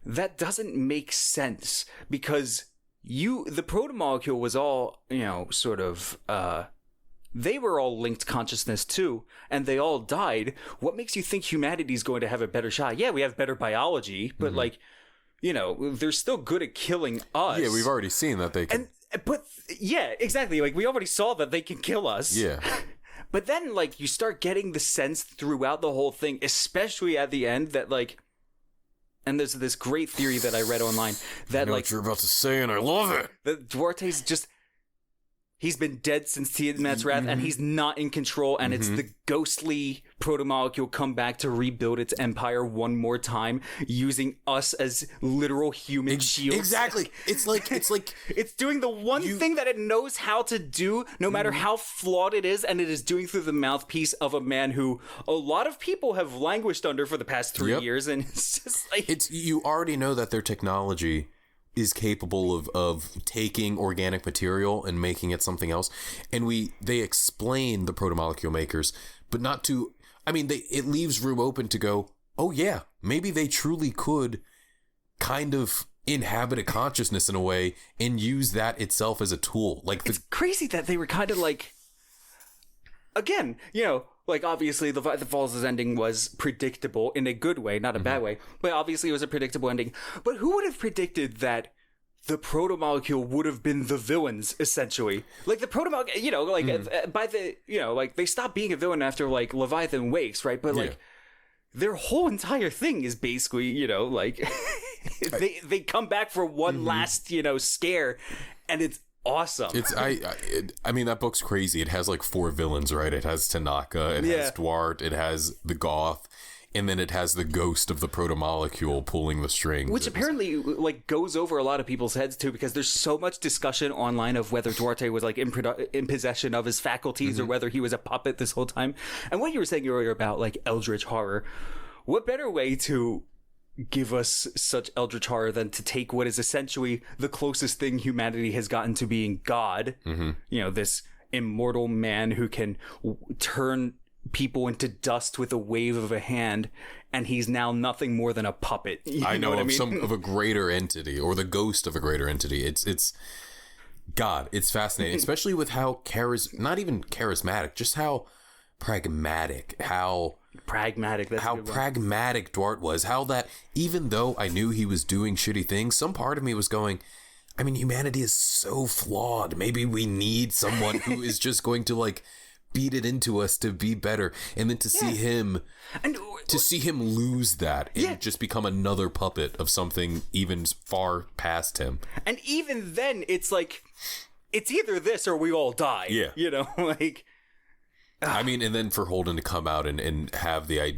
that doesn't make sense because the protomolecule was all, you know, sort of, they were all linked consciousness too, and they all died. What makes you think humanity's going to have a better shot? Yeah, we have better biology, but like, you know, they're still good at killing us. Yeah, we've already seen that they can. But yeah, exactly. Like, we already saw that they can kill us. Yeah. But then, like, you start getting the sense throughout the whole thing, especially at the end, that, like, and there's this great theory that I read online that, I know like, what you're about to say, and I love it. That Duarte's just, he's been dead since Tiamat's Wrath, and he's not in control, and it's the ghostly protomolecule come back to rebuild its empire one more time, using us as literal human shields. Exactly. It's like it's doing the one thing that it knows how to do, no matter how flawed it is, and it is doing through the mouthpiece of a man who a lot of people have languished under for the past 3 years, and it's just like, you already know that their technology is capable of taking organic material and making it something else. And they explain the protomolecule makers, but not to, I mean, it leaves room open to go, oh yeah, maybe they truly could kind of inhabit a consciousness in a way and use that itself as a tool. Like, it's crazy that they were kind of like, again, you know, like, obviously the Leviathan Falls' ending was predictable in a good way, not a bad way, but obviously it was a predictable ending. But who would have predicted that the protomolecule would have been the villains, essentially? Like, the protomolecule, you know, like, by the, you know, like, they stopped being a villain after, like, Leviathan wakes, right? But, like, their whole entire thing is basically, you know, like, they come back for one last, you know, scare, and it's awesome. I mean, that book's crazy. It has like 4 villains, right? It has Tanaka, it has Duarte, it has the Goth, and then it has the ghost of the protomolecule pulling the strings. Which apparently, like, goes over a lot of people's heads too, because there's so much discussion online of whether Duarte was like in possession of his faculties or whether he was a puppet this whole time. And what you were saying earlier about like eldritch horror, what better way to give us such eldritch horror than to take what is essentially the closest thing humanity has gotten to being God, you know, this immortal man who can turn people into dust with a wave of a hand, and he's now nothing more than a puppet. I know what I mean? Of a greater entity, or the ghost of a greater entity. It's God. It's fascinating, especially with how not even charismatic, just how pragmatic, how pragmatic Duarte was. How that, even though I knew he was doing shitty things, some part of me was going, I mean, humanity is so flawed. Maybe we need someone who is just going to like beat it into us to be better. And then to see him lose that and just become another puppet of something even far past him. And even then, it's like, it's either this or we all die. Yeah. You know, like, I mean, and then for Holden to come out and have the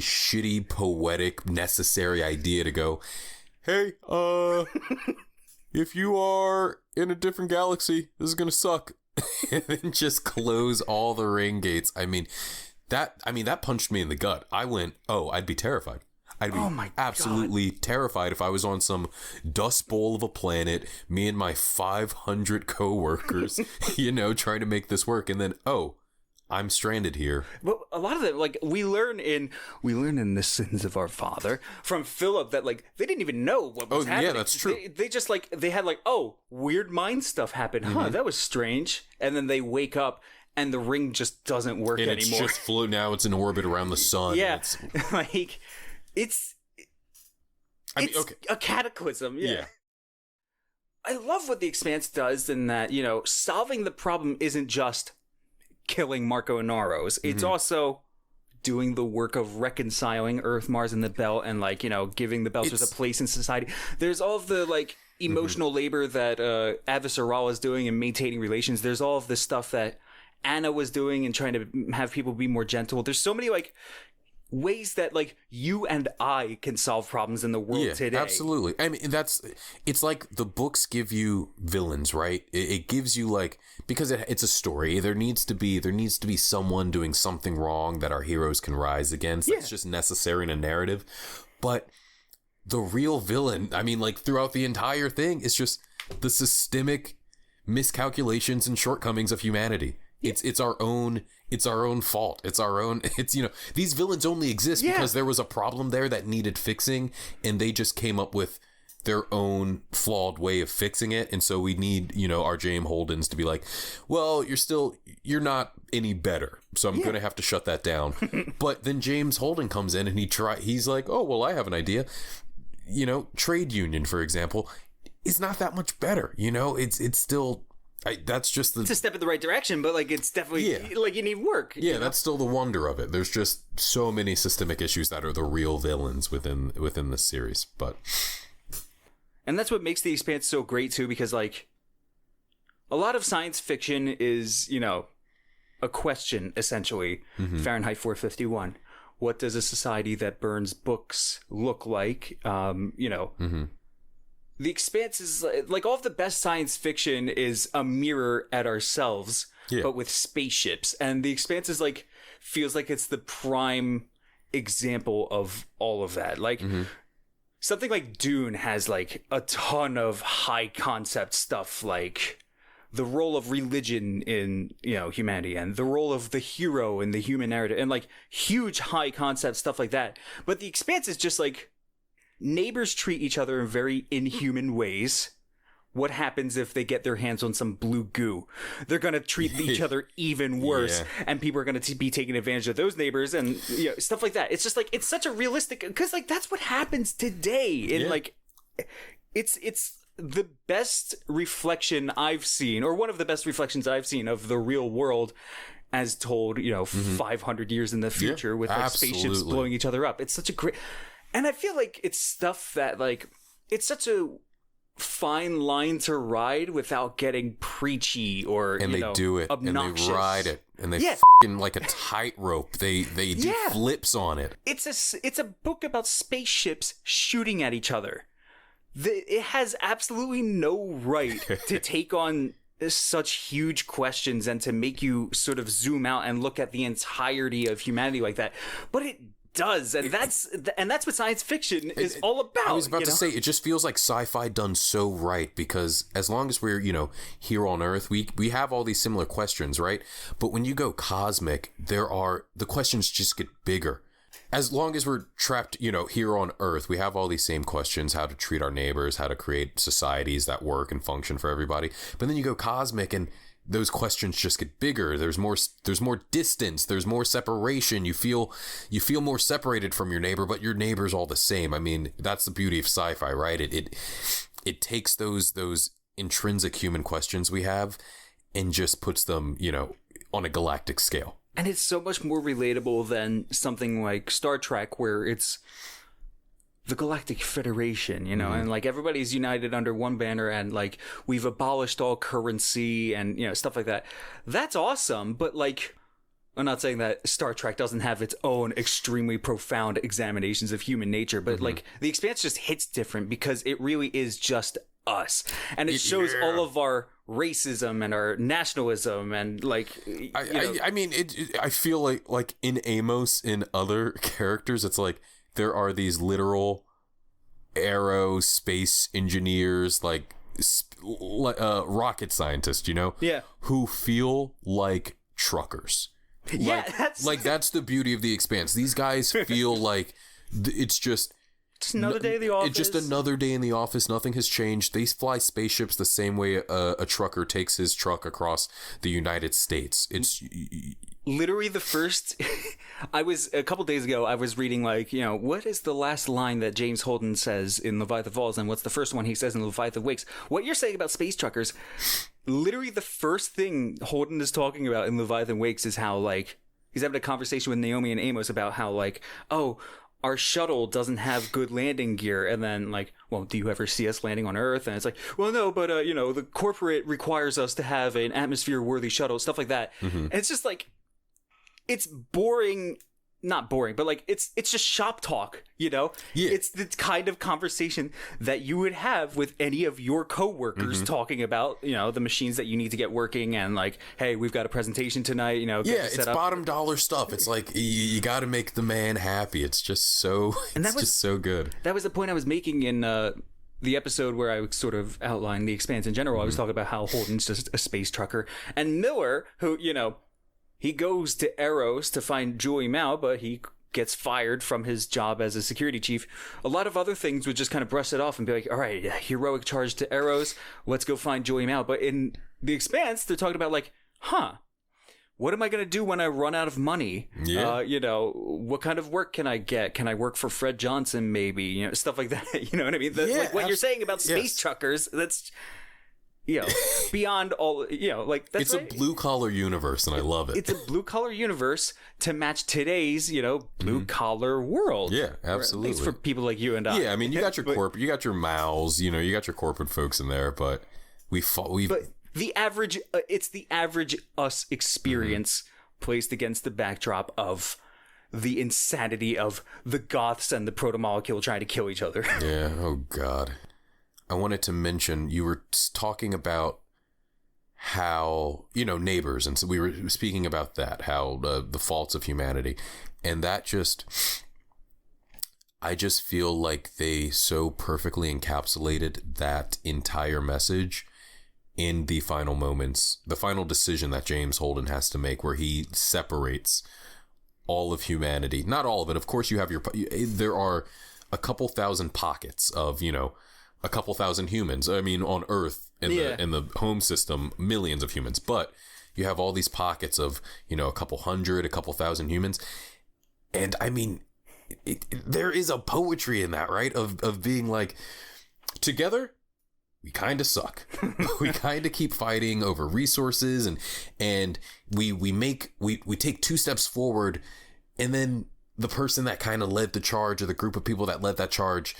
shitty, poetic, necessary idea to go, hey, if you are in a different galaxy, this is gonna suck, and then just close all the ring gates. I mean, that punched me in the gut. I went, oh, I'd be terrified. I'd be absolutely terrified if I was on some dust bowl of a planet, me and my 500 coworkers, you know, trying to make this work, and then, oh, I'm stranded here. But a lot of them, like we learn in the sins of our father from Philip that like they didn't even know what was happening. Yeah, that's true. They just like they had like, oh, weird mind stuff happened. Huh, that was strange. And then they wake up and the ring just doesn't work And anymore. it's just flew. Now it's in orbit around the sun. Yeah, like it's a cataclysm. Yeah. I love what the Expanse does in that, you know, solving the problem isn't just killing Marco Inaros. It's also doing the work of reconciling Earth, Mars, and the Belt, and like, you know, giving the Belters a place in society. There's all of the like emotional labor that Avis Aral is doing in maintaining relations. There's all of the stuff that Anna was doing and trying to have people be more gentle. There's so many like ways that like you and I can solve problems in the world today. Absolutely. I mean, it's like the books give you villains, right? It gives you like, because it's a story. There needs to be someone doing something wrong that our heroes can rise against. That's just necessary in a narrative. But the real villain, I mean, like throughout the entire thing, is just the systemic miscalculations and shortcomings of humanity. It's our own fault. It's, you know, these villains only exist because there was a problem there that needed fixing, and they just came up with their own flawed way of fixing it. And so we need, you know, our James Holdens to be like, well, you're not any better, so I'm going to have to shut that down. But then James Holden comes in and he's like, oh, well, I have an idea. You know, trade union, for example, is not that much better. You know, it's still... that's just it's a step in the right direction, but like it's definitely like you need work. Yeah, you know? That's still the wonder of it. There's just so many systemic issues that are the real villains within this series. And that's what makes the Expanse so great too, because like a lot of science fiction is, you know, a question essentially. Fahrenheit 451. What does a society that burns books look like? You know. The Expanse is like all of the best science fiction is a mirror at ourselves, but with spaceships. And the Expanse is like feels like it's the prime example of all of that. Like something like Dune has like a ton of high concept stuff, like the role of religion in, you know, humanity, and the role of the hero in the human narrative, and like huge high concept stuff like that. But the Expanse is just like neighbors treat each other in very inhuman ways. What happens if they get their hands on some blue goo? They're going to treat each other even worse, and people are going to be taking advantage of those neighbors, and you know, stuff like that. It's just like, it's such a realistic, because like that's what happens today. And like it's the best reflection I've seen, or one of the best reflections I've seen of the real world as told, you know, 500 years in the future with like spaceships blowing each other up. It's such a great... And I feel like it's stuff that, like, it's such a fine line to ride without getting preachy or, and you they know, do it, obnoxious. And they ride it, and they f***ing like a tightrope. They do flips on it. It's a book about spaceships shooting at each other. It has absolutely no right to take on such huge questions and to make you sort of zoom out and look at the entirety of humanity like that. But it does, and that's what science fiction is all about. I was about to say, it just feels like sci-fi done so right, because as long as we're, you know, here on Earth, we have all these similar questions, right? But when you go cosmic, the questions just get bigger. As long as we're trapped, you know, here on Earth, we have all these same questions: how to treat our neighbors, how to create societies that work and function for everybody. But then you go cosmic, and those questions just get bigger. There's more distance, there's more separation. You feel more separated from your neighbor, but your neighbor's all the same. I mean, that's the beauty of sci-fi, right? It takes those intrinsic human questions we have and just puts them, you know, on a galactic scale. And it's so much more relatable than something like Star Trek, where it's the Galactic Federation, you know, and like everybody's united under one banner, and like we've abolished all currency and, you know, stuff like that. That's awesome. But like, I'm not saying that Star Trek doesn't have its own extremely profound examinations of human nature, but like the Expanse just hits different because it really is just us, and it shows all of our racism and our nationalism and like I mean I feel like in Amos, in other characters, it's like there are these literal aerospace engineers, like rocket scientists, you know, who feel like truckers, That's the beauty of the Expanse. These guys feel like it's just another day in the office. It's just another day in the office. Nothing has changed. They fly spaceships the same way a trucker takes his truck across the United States. It's literally the first. A couple days ago, I was reading what is the last line that James Holden says in Leviathan Falls, and what's the first one he says in Leviathan Wakes? What you're saying about space truckers, literally the first thing Holden is talking about in Leviathan Wakes is how he's having a conversation with Naomi and Amos about how our shuttle doesn't have good landing gear, and then well, do you ever see us landing on Earth? And it's well, no, but the corporate requires us to have an atmosphere worthy shuttle, stuff like that. Mm-hmm. And it's just it's boring. Not boring, but it's just shop talk, Yeah. It's the kind of conversation that you would have with any of your coworkers talking about, the machines that you need to get working, and hey, we've got a presentation tonight, it's bottom dollar stuff. It's you got to make the man happy. It's just so, just so good. That was the point I was making in the episode where I sort of outlined the Expanse in general. I was talking about how Holden's just a space trucker, and Miller, who, he goes to Eros to find Julie Mao, but he gets fired from his job as a security chief. A lot of other things would just kind of brush it off and be like, all right, heroic charge to Eros, let's go find Julie Mao. But in the Expanse, they're talking about what am I going to do when I run out of money? Yeah. What kind of work can I get? Can I work for Fred Johnson maybe? Stuff like that. You know what I mean? What you're saying about space truckers, that's... beyond all, that's it's a blue collar universe, and I love it. It's a blue collar universe to match today's, blue collar world. Yeah, absolutely. At least for people like you and I. Yeah, I mean, you got your corporate, you got your Maos, you got your corporate folks in there, but but the average, it's the average us experience placed against the backdrop of the insanity of the Goths and the proto-molecule trying to kill each other. Yeah. Oh God. I wanted to mention, you were talking about how, neighbors, and so we were speaking about that, how the faults of humanity, and that I just feel like they so perfectly encapsulated that entire message in the final moments, the final decision that James Holden has to make, where he separates all of humanity. Not all of it, of course. There are a couple thousand pockets of, a couple thousand humans. I mean, on Earth in the home system, millions of humans. But you have all these pockets of, a couple hundred, a couple thousand humans. And I mean, there is a poetry in that, right? Of being together, we kind of suck. We kind of keep fighting over resources, and we take two steps forward, and then the person that kind of led the charge, or the group of people that led that charge,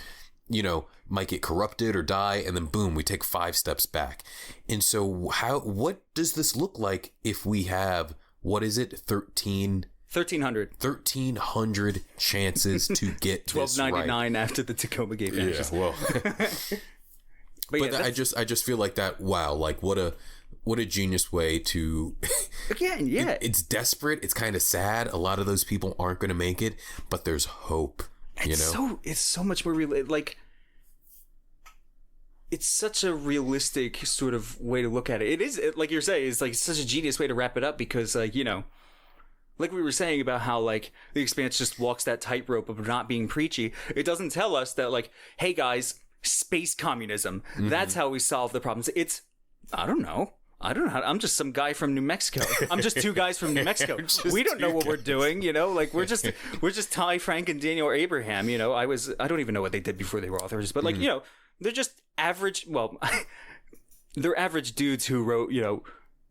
might get corrupted or die, and then boom, we take 5 steps back. And so what does this look like if we have, what is it, 1,300 chances to get this right? $12.99 after the Tacoma Gate vanishes. Yeah, well. but I just feel like that, wow, what a genius way to... Again, yeah. It's desperate, it's kind of sad. A lot of those people aren't going to make it, but there's hope. It's so much more real. It's such a realistic sort of way to look at it. It is, like you're saying, it's such a genius way to wrap it up, because like we were saying about how the Expanse just walks that tightrope of not being preachy. It doesn't tell us that hey guys, space communism, that's how we solve the problems. It's, I don't know. I'm just some guy from New Mexico. I'm just 2 guys from New Mexico. We don't know what we're doing, we're just Ty, Frank, and Daniel Abraham. I don't even know what they did before they were authors, but they're just average. Well, they're average dudes who wrote,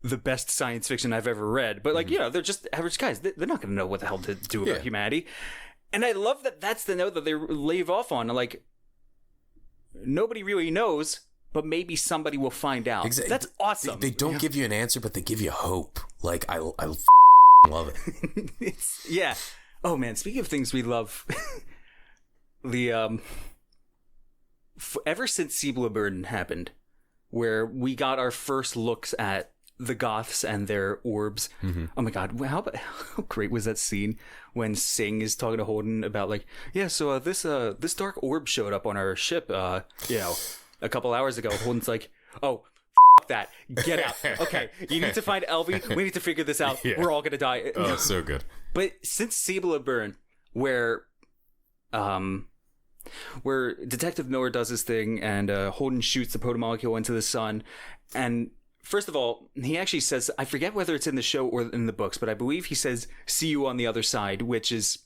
the best science fiction I've ever read. But they're just average guys. They're not going to know what the hell to do about humanity. And I love that that's the note that they leave off on. Nobody really knows, but maybe somebody will find out. Exactly. That's awesome. They don't give you an answer, but they give you hope. I love it. Yeah. Oh man, speaking of things we love, ever since Siebel Burden happened, where we got our first looks at the Goths and their orbs. Oh my god, how great was that scene when Singh is talking to Holden about so this dark orb showed up on our ship, a couple hours ago. Holden's like, oh, fuck that. Get out. Okay, you need to find Elvie. We need to figure this out. Yeah. We're all gonna die. Oh, so good. But since Sable of Burn, where Detective Miller does his thing and Holden shoots the protomolecule into the sun, and first of all, he actually says, I forget whether it's in the show or in the books, but I believe he says, "See you on the other side," which is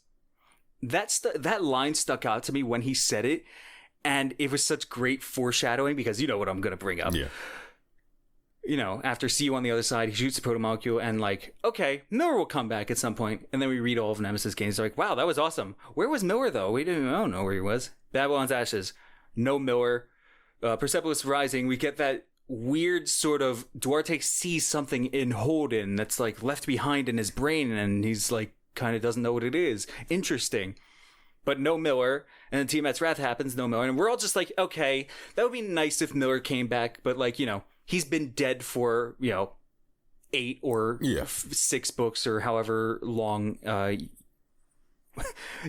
that line stuck out to me when he said it, and it was such great foreshadowing because you know what I'm gonna bring up. Yeah. You know, after "See you on the other side," he shoots the protomolecule and like, okay, Miller will come back at some point. And then we read all of Nemesis games. They're like, wow, that was awesome. Where was Miller though? I don't know where he was. Babylon's Ashes, no Miller. Persepolis Rising, we get that weird sort of Duarte sees something in Holden that's like left behind in his brain, and he's like kind of doesn't know what it is. Interesting. But no Miller, and then Tiamat's Wrath happens, no Miller, and we're all just like, okay, that would be nice if Miller came back, but like, you know, he's been dead for, you know, 8 or 6 books or however long,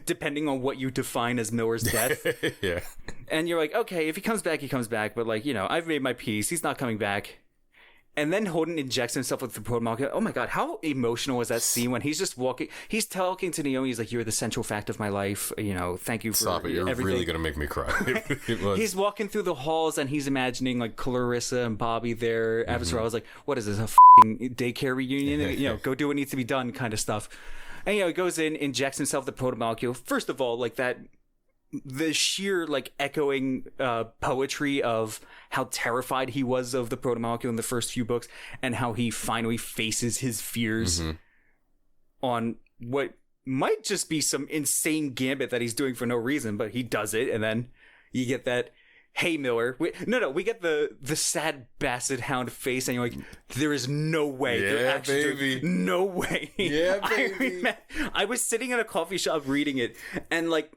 depending on what you define as Miller's death. Yeah. And you're like, okay, if he comes back, he comes back, but like, you know, I've made my peace, he's not coming back. And then Holden injects himself with the protomolecule. Oh my god, how emotional was that scene when he's just walking, he's talking to Naomi, he's like, "You're the central fact of my life, you know, thank you for Stop it, you're everything." really gonna make me cry. It was. He's walking through the halls and he's imagining like Clarissa and Bobby there. I was like, what is this, a f***ing daycare reunion? You know, go do what needs to be done kind of stuff. And you know, he goes in, injects himself the protomolecule. First of all, like the sheer like echoing poetry of how terrified he was of the protomolecule in the first few books, and how he finally faces his fears on what might just be some insane gambit that he's doing for no reason, but he does it. And then you get that, "Hey Miller," we get the sad basset hound face, and you're like, there is no way. Yeah, baby. No way. Yeah, baby. I was sitting in a coffee shop reading it, and like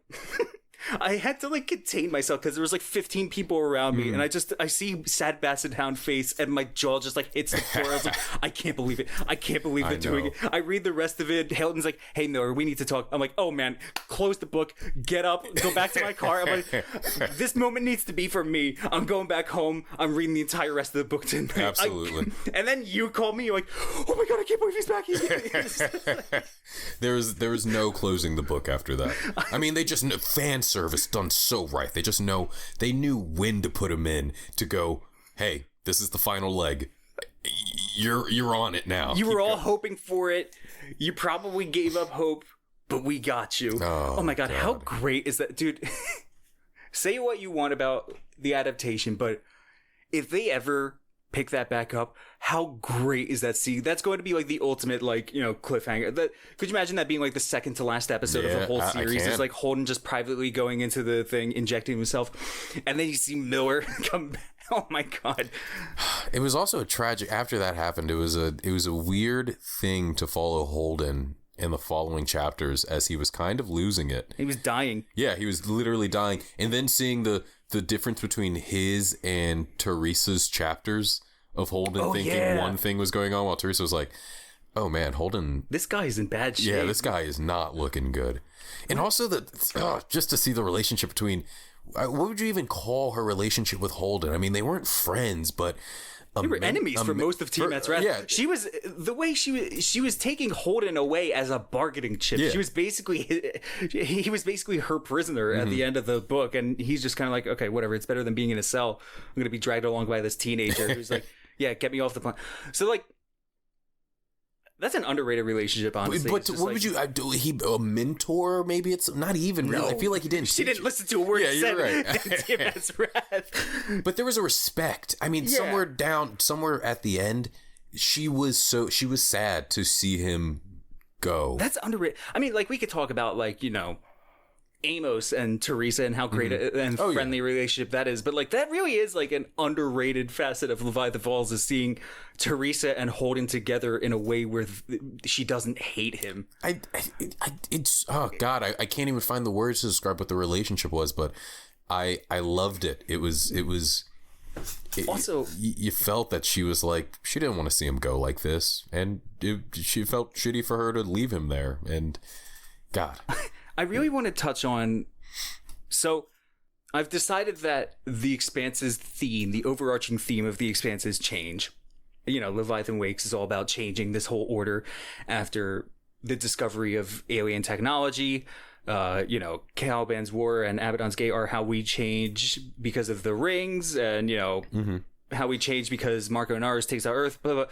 I had to like contain myself because there was like 15 people around me, and I see sad basset hound face, and my jaw just like hits the floor. I was like, I can't believe it. I can't believe they're doing it. I read the rest of it. Hilton's like, "Hey Miller, we need to talk." I'm like, oh man, close the book, get up, go back to my car. I'm like, this moment needs to be for me. I'm going back home. I'm reading the entire rest of the book tonight. Absolutely. And then you called me. You're like, oh my god, I can't believe he's back. There was no closing the book after that. I mean, they just fan service done so right. They just they knew when to put him in to go, hey, this is the final leg. You're on it now. You were all hoping for it. You probably gave up hope, but we got you. Oh my god, how great is that, dude? Say what you want about the adaptation, but if they ever pick that back up, how great is that scene? That's going to be like the ultimate, like, you know, cliffhanger. Could you imagine that being like the second to last episode of the whole series? It's like Holden just privately going into the thing, injecting himself, and then you see Miller come back. Oh my god. It was also a tragic, after that happened, it was a weird thing to follow Holden in the following chapters as he was kind of losing it. He was dying. Yeah, he was literally dying. And then seeing the difference between his and Teresa's chapters of Holden thinking one thing was going on while Teresa was like, oh man, Holden, this guy is in bad shape. Yeah, this guy is not looking good. And also just to see the relationship between, what would you even call her relationship with Holden? I mean, they weren't friends, but they were enemies for most of Tiamat's Wrath. Yeah. She was, the way she was taking Holden away as a bargaining chip. Yeah. He was basically her prisoner at the end of the book, and he's just kind of like, okay, whatever, it's better than being in a cell. I'm going to be dragged along by this teenager who's like, yeah, get me off the planet. So like, that's an underrated relationship, honestly. But what would you do? He a mentor? Maybe it's not even really. I feel like he didn't. She didn't listen to a word he said. You're right. But there was a respect. I mean, somewhere at the end, she was sad to see him go. That's underrated. I mean, like, we could talk about, like, you know, Amos and Teresa and how great and friendly relationship that is, but like that really is like an underrated facet of Leviathan Falls, is seeing Teresa and Holden together in a way where she doesn't hate him. It's oh god, I can't even find the words to describe what the relationship was, but I loved it. It was also, you felt that she was like, she didn't want to see him go like this, and she felt shitty for her to leave him there, and god. I really want to touch on, so I've decided that the Expanse's theme, the overarching theme of the Expanse is change. You know, Leviathan Wakes is all about changing this whole order after the discovery of alien technology. You know, Caliban's War and Abaddon's Gate are how we change because of the rings, and, you know, how we change because Marco Nares takes out Earth, blah, blah.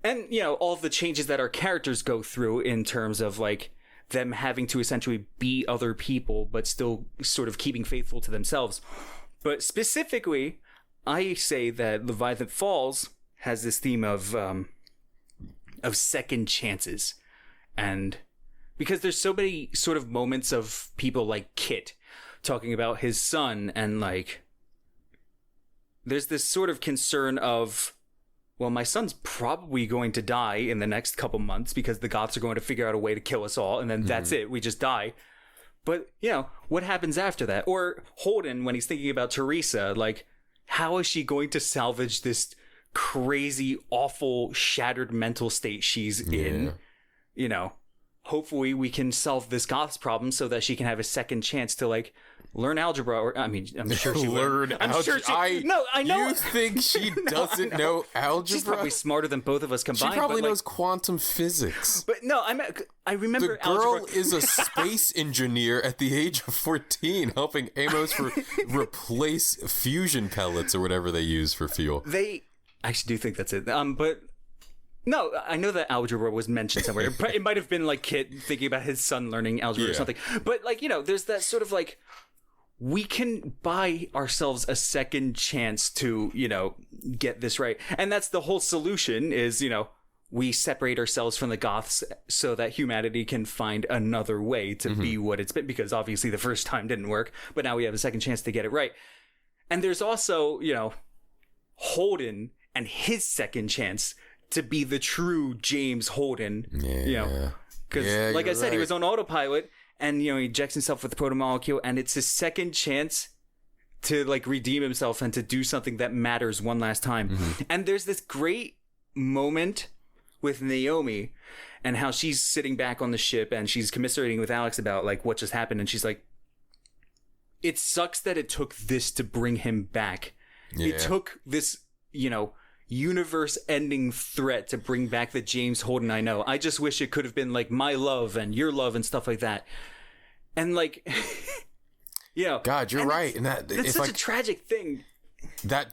And, you know, all the changes that our characters go through in terms of, like, them having to essentially be other people, but still sort of keeping faithful to themselves. But specifically, I say that Leviathan Falls has this theme of second chances. And because there's so many sort of moments of people like Kit talking about his son, and like, there's this sort of concern of, well, my son's probably going to die in the next couple months because the Goths are going to figure out a way to kill us all, and then that's it. We just die. But, you know, what happens after that? Or Holden, when he's thinking about Teresa, like, how is she going to salvage this crazy, awful, shattered mental state she's in? You know, hopefully we can solve this Goths problem so that she can have a second chance to, like, learn algebra, or I mean, I'm sure she learn algebra. Sure no, I know. You think she doesn't know algebra? She's probably smarter than both of us combined. She probably knows knows quantum physics. But no, I remember the girl algebra. is a space engineer at the age of 14, helping Amos replace fusion pellets or whatever they use for fuel. They actually do think that's it. But no, I know that algebra was mentioned somewhere. It might have been like Kit thinking about his son learning algebra or something. But, like, you know, there's that sort of, like, we can buy ourselves a second chance to, you know, get this right. And that's the whole solution is, you know, we separate ourselves from the Goths so that humanity can find another way to be what it's been, because obviously the first time didn't work, but now we have a second chance to get it right. And there's also, you know, Holden and his second chance to be the true James Holden, you know, because like I said, he was on autopilot. And, you know, he ejects himself with the protomolecule, and it's his second chance to, like, redeem himself and to do something that matters one last time. And there's this great moment with Naomi and how she's sitting back on the ship and she's commiserating with Alex about, like, what just happened. And she's like, it sucks that it took this to bring him back. It took this, you know, universe-ending threat to bring back the James Holden I know. I just wish it could have been, like, my love and your love and stuff like that. And, like, you know, God, you're right. And that's such a tragic thing.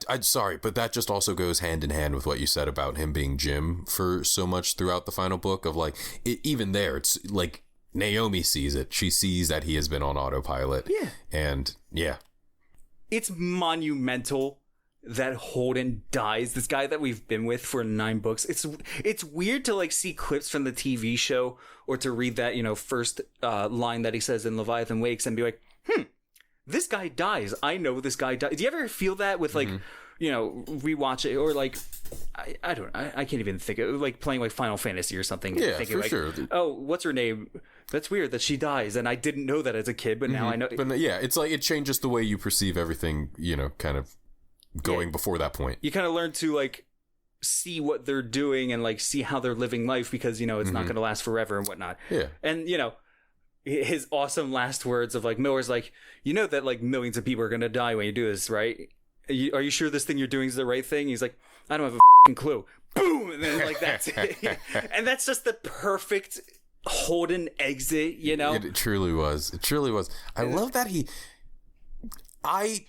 I'm sorry, but that just also goes hand in hand with what you said about him being Jim for so much throughout the final book. Of, like, even there, it's like Naomi sees it. She sees that he has been on autopilot. Yeah. And it's monumental that Holden dies, this guy that we've been with for 9 books. It's weird to, like, see clips from the TV show or to read that, you know, first line that he says in Leviathan Wakes and be like, this guy dies. I know this guy dies. Do you ever feel that with, like, you know, rewatch it, or, like, I can't even think of, like, playing, like, Final Fantasy or something. Yeah, thinking, for like, sure. Oh, what's her name? That's weird that she dies, and I didn't know that as a kid, but now I know. But yeah, it's like it changes the way you perceive everything, you know, kind of going before that point. You kind of learn to, like, see what they're doing and, like, see how they're living life, because, you know, it's not going to last forever and whatnot. Yeah. And, you know, his awesome last words of, like, Miller's like, you know that, like, millions of people are going to die when you do this, right? Are you sure this thing you're doing is the right thing? He's like, I don't have a f***ing clue. Boom! And then, like, that's it. And that's just the perfect Holden exit, you know? It truly was. It truly was. I love that I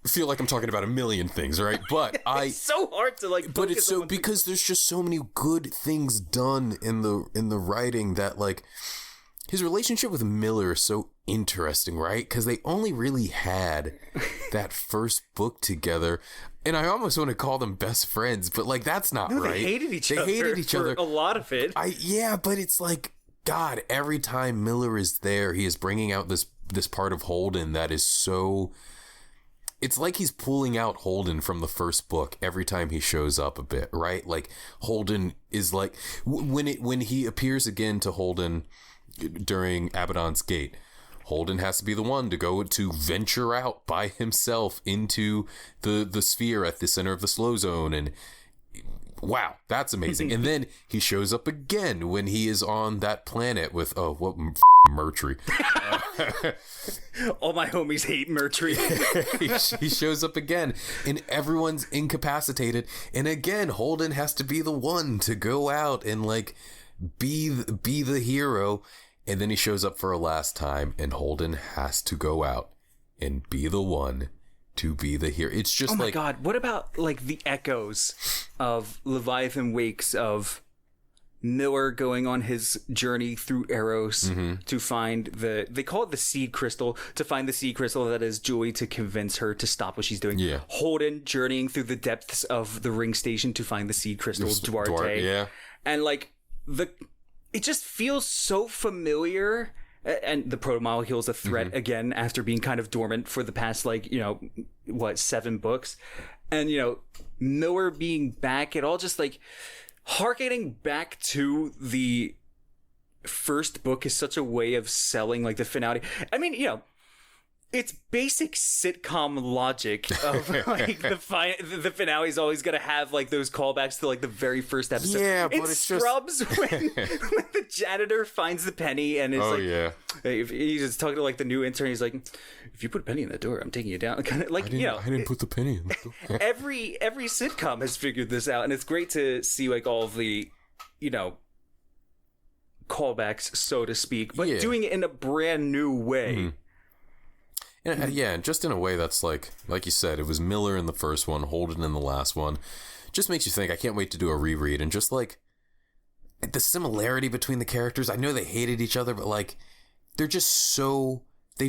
feel like I'm talking about a million things, right? But it's so hard to, like, but it's so, because there's just so many good things done in the writing that, like, his relationship with Miller is so interesting, right? Because they only really had that first book together, and I almost want to call them best friends, but, like, that's not right. They hated each other for a lot of it. But it's like, God, every time Miller is there, he is bringing out this part of Holden that is so. It's like he's pulling out Holden from the first book every time he shows up a bit, right? Like, Holden is like when he appears again to Holden during Abaddon's Gate, Holden has to be the one to go to venture out by himself into the sphere at the center of the slow zone, and wow, that's amazing. And then he shows up again when he is on that planet with Mercury. All my homies hate Mercury. He shows up again, and everyone's incapacitated. And again, Holden has to be the one to go out and like be the hero. And then he shows up for a last time, and Holden has to go out and be the one to be the hero. It's just my God, what about like the echoes of Leviathan Wakes of Miller going on his journey through Eros to find they call it the seed crystal, to find the seed crystal that is Julie to convince her to stop what she's doing. Yeah. Holden journeying through the depths of the ring station to find the seed crystal, Duarte. Yeah. And like it just feels so familiar. And the proto-molecule is a threat again after being kind of dormant for the past 7 books. And Miller being back, it all just like harkening back to the first book is such a way of selling like the finale. I mean, it's basic sitcom logic of like the finale is always gonna have like those callbacks to like the very first episode. Yeah, but it's Scrubs just... when the janitor finds the penny and is if he's talking to like the new intern, he's like, if you put a penny in the door, I'm taking you down. Kind of like I didn't put the penny in the door. every sitcom has figured this out, and it's great to see like all of the callbacks, so to speak, but doing it in a brand new way. And just in a way that's like you said, it was Miller in the first one, Holden in the last one. Just makes you think, I can't wait to do a reread. And just like the similarity between the characters, I know they hated each other, but like they've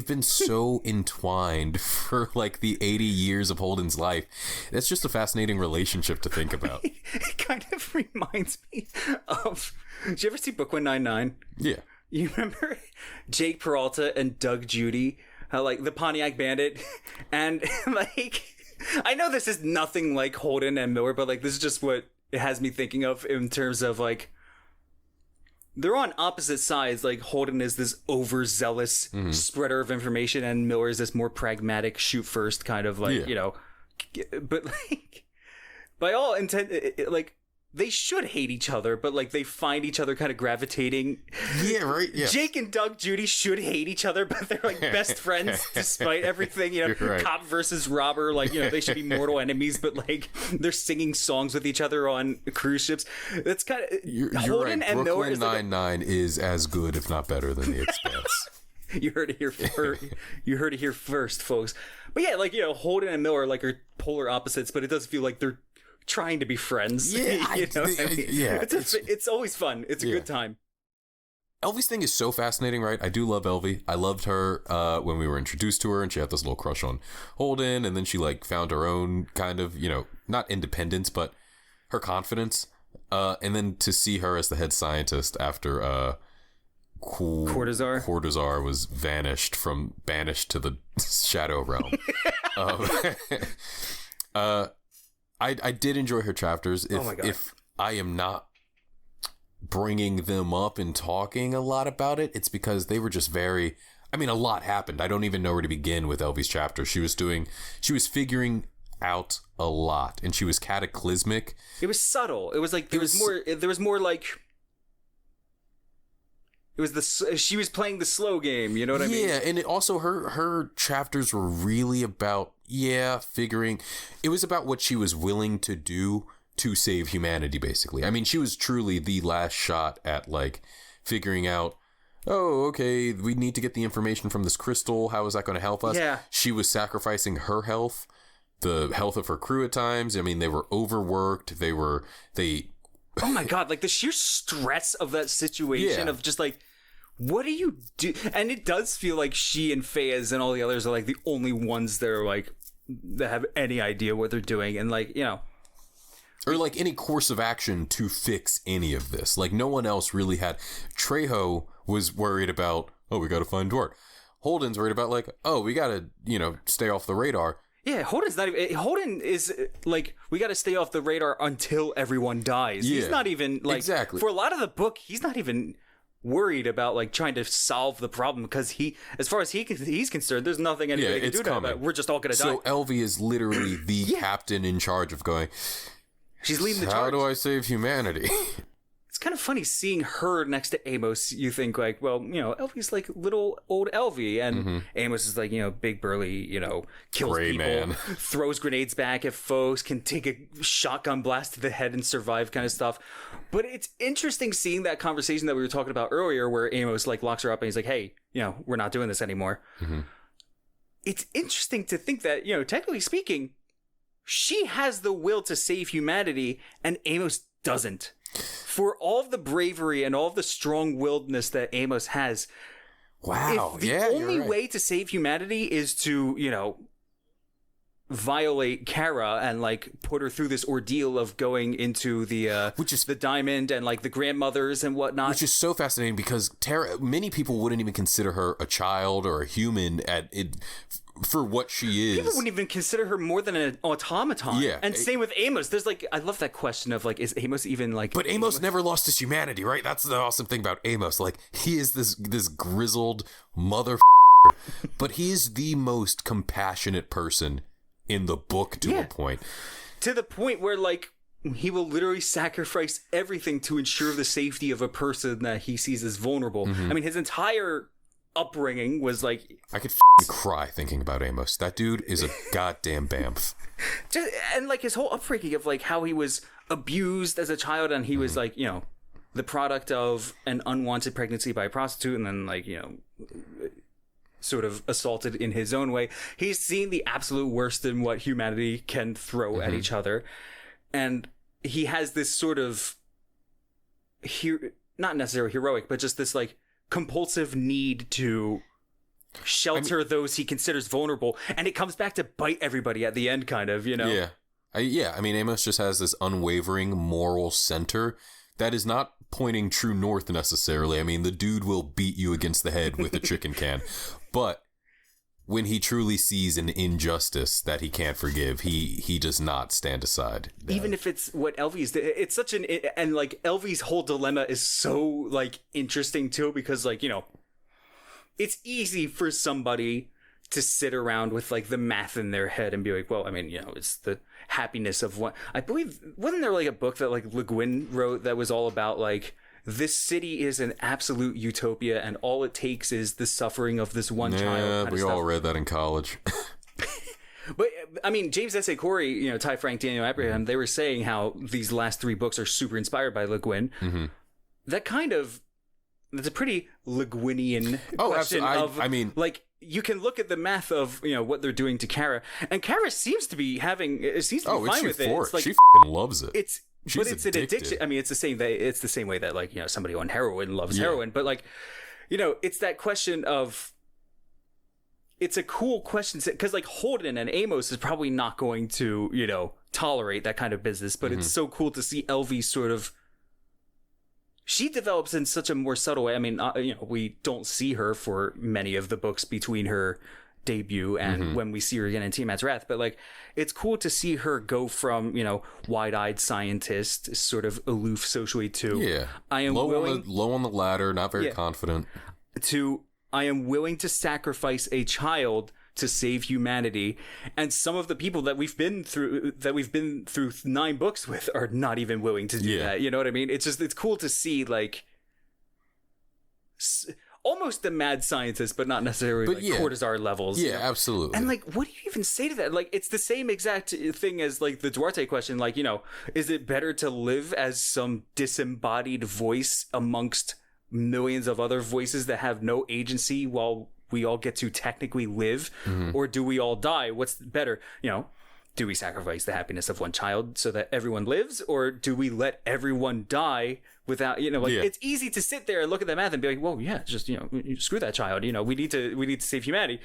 been so entwined for like the 80 years of Holden's life. That's just a fascinating relationship to think about. It kind of reminds me of, did you ever see Brooklyn Nine-Nine? Yeah. You remember Jake Peralta and Doug Judy? How like the Pontiac Bandit, and like I know this is nothing like Holden and Miller, but like this is just what it has me thinking of in terms of like they're on opposite sides. Like Holden is this overzealous spreader of information, and Miller is this more pragmatic, shoot first kind of like but like by all intent, like they should hate each other, but like they find each other kind of gravitating. Yeah, right. Yeah. Jake and Doug Judy should hate each other, but they're like best friends despite everything. Right. Cop versus robber. Like they should be mortal enemies, but like they're singing songs with each other on cruise ships. That's kind of you're Holden right. and Miller. Brooklyn Nine-Nine is as good, if not better, than The Expanse. You heard it here first. You heard it here first, folks. But yeah, like Holden and Miller like are polar opposites, but it does feel like they're trying to be friends. Yeah, it's always fun. It's a good time. Elvie's thing is so fascinating, right? I do love Elvie. I loved her when we were introduced to her, and she had this little crush on Holden, and then she like found her own kind of, not independence, but her confidence. And then to see her as the head scientist after Cortazar was banished to the Shadow Realm. I did enjoy her chapters. If I am not bringing them up and talking a lot about it, it's because they were just very, a lot happened. I don't even know where to begin with Elvie's chapter. She was figuring out a lot, and she was cataclysmic. It was subtle. It was like, there was more like, it was she was playing the slow game, you know what I mean? Yeah, and it also her chapters were really about figuring. It was about what she was willing to do to save humanity, basically. She was truly the last shot at like figuring out, oh, okay, we need to get the information from this crystal. How is that going to help us? Yeah. She was sacrificing her health, the health of her crew at times. They were overworked. Oh my God, like the sheer stress of that situation of just like, what do you do? And it does feel like she and Fayez and all the others are like the only ones that are like, that have any idea what they're doing. And like, or like any course of action to fix any of this. Like no one else really had. Trejo was worried about, oh, we got to find Dwart. Holden's worried about like, oh, we got to, stay off the radar. Yeah, Holden is like, we got to stay off the radar until everyone dies. Yeah, he's not even like, exactly. For a lot of the book, he's not even worried about like trying to solve the problem, because as far as he's concerned, there's nothing anybody can do about it. We're just all gonna die. So Elvie is literally the captain in charge of going, She's leading the charge. How do I save humanity? It's kind of funny seeing her next to Amos. You think like, well, Elvie's like little old Elvie, and Amos is like, big burly, kills Gray people, man. throws grenades back at foes, can take a shotgun blast to the head and survive kind of stuff. But it's interesting seeing that conversation that we were talking about earlier where Amos like locks her up and he's like, hey, we're not doing this anymore. It's interesting to think that, technically speaking, she has the will to save humanity and Amos doesn't. For all of the bravery and all of the strong-willedness that Amos has, Wow. if the only way to save humanity is to, violate Kara and like put her through this ordeal of going into the which is the diamond and like the grandmothers and whatnot. Which is so fascinating because many people wouldn't even consider her a child or a human for what she is. People wouldn't even consider her more than an automaton. Yeah. And same with Amos. There's like, I love that question of like, is Amos even like... But Amos never lost his humanity, right? That's the awesome thing about Amos. Like, he is this grizzled mother, but he is the most compassionate person in the book to a point. To the point where like, he will literally sacrifice everything to ensure the safety of a person that he sees as vulnerable. I mean, his entire upbringing was like... I could cry thinking about Amos. That dude is a goddamn bamf. And like his whole upbringing of like how he was abused as a child and he was like, the product of an unwanted pregnancy by a prostitute and then like, sort of assaulted in his own way. He's seen the absolute worst in what humanity can throw at each other. And he has this sort of, not necessarily heroic, but just this like compulsive need to shelter those he considers vulnerable. And it comes back to bite everybody at the end, kind of, Yeah. I mean, Amos just has this unwavering moral center that is not pointing true north necessarily. I mean, the dude will beat you against the head with a chicken can. But when he truly sees an injustice that he can't forgive, he does not stand aside. Even if it's what Elvie's, it's such and like Elvie's whole dilemma is so like interesting too, because like, it's easy for somebody to sit around with like the math in their head and be like, well, I mean, it's the happiness of one. I believe, wasn't there like a book that like Le Guin wrote that was all about like, this city is an absolute utopia and all it takes is the suffering of this one child. Yeah, we all read that in college. But I mean, James S.A. Corey, Ty Frank, Daniel Abraham, they were saying how these last three books are super inspired by Le Guin. That kind of, that's a pretty Le Guinian question of, I mean, like, you can look at the math of what they're doing to Kara, and Kara seems to be fine with it. It's like, she f***ing loves it. But it's an addiction. I mean, it's the same way that like somebody on heroin loves heroin. But like, it's that question of. It's a cool question because like Holden and Amos is probably not going to tolerate that kind of business. But it's so cool to see Elvie sort of. She develops in such a more subtle way. I mean, we don't see her for many of the books between her debut and when we see her again in Tiamat's Wrath, but like it's cool to see her go from wide-eyed scientist, sort of aloof socially, to I am low on the ladder, not very confident, to I am willing to sacrifice a child to save humanity. And some of the people that we've been through 9 books with are not even willing to do that. You know what I mean? It's cool to see like almost the mad scientist, but not necessarily Cortazar levels. Yeah, absolutely. And like, what do you even say to that? Like, it's the same exact thing as like the Duarte question. Like, is it better to live as some disembodied voice amongst millions of other voices that have no agency while we all get to technically live, or do we all die? What's better? Do we sacrifice the happiness of one child so that everyone lives, or do we let everyone die without, it's easy to sit there and look at the math and be like, well, yeah, just, screw that child. We need to save humanity.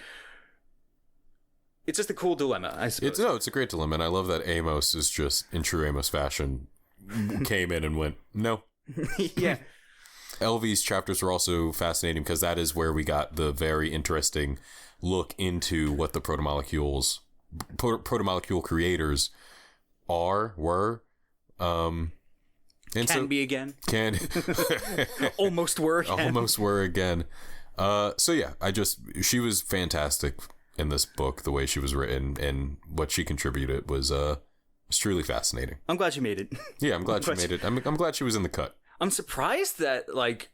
It's just a cool dilemma, I suppose. It's a great dilemma. And I love that Amos is just in true Amos fashion came in and went, no. Yeah. Elvie's chapters were also fascinating because that is where we got the very interesting look into what the protomolecule creators were. Be again. Almost were again. So yeah, she was fantastic in this book. The way she was written and what she contributed was It's truly fascinating. I'm glad you made it. Yeah, I'm glad she made it. I'm glad she was in the cut. I'm surprised that, like,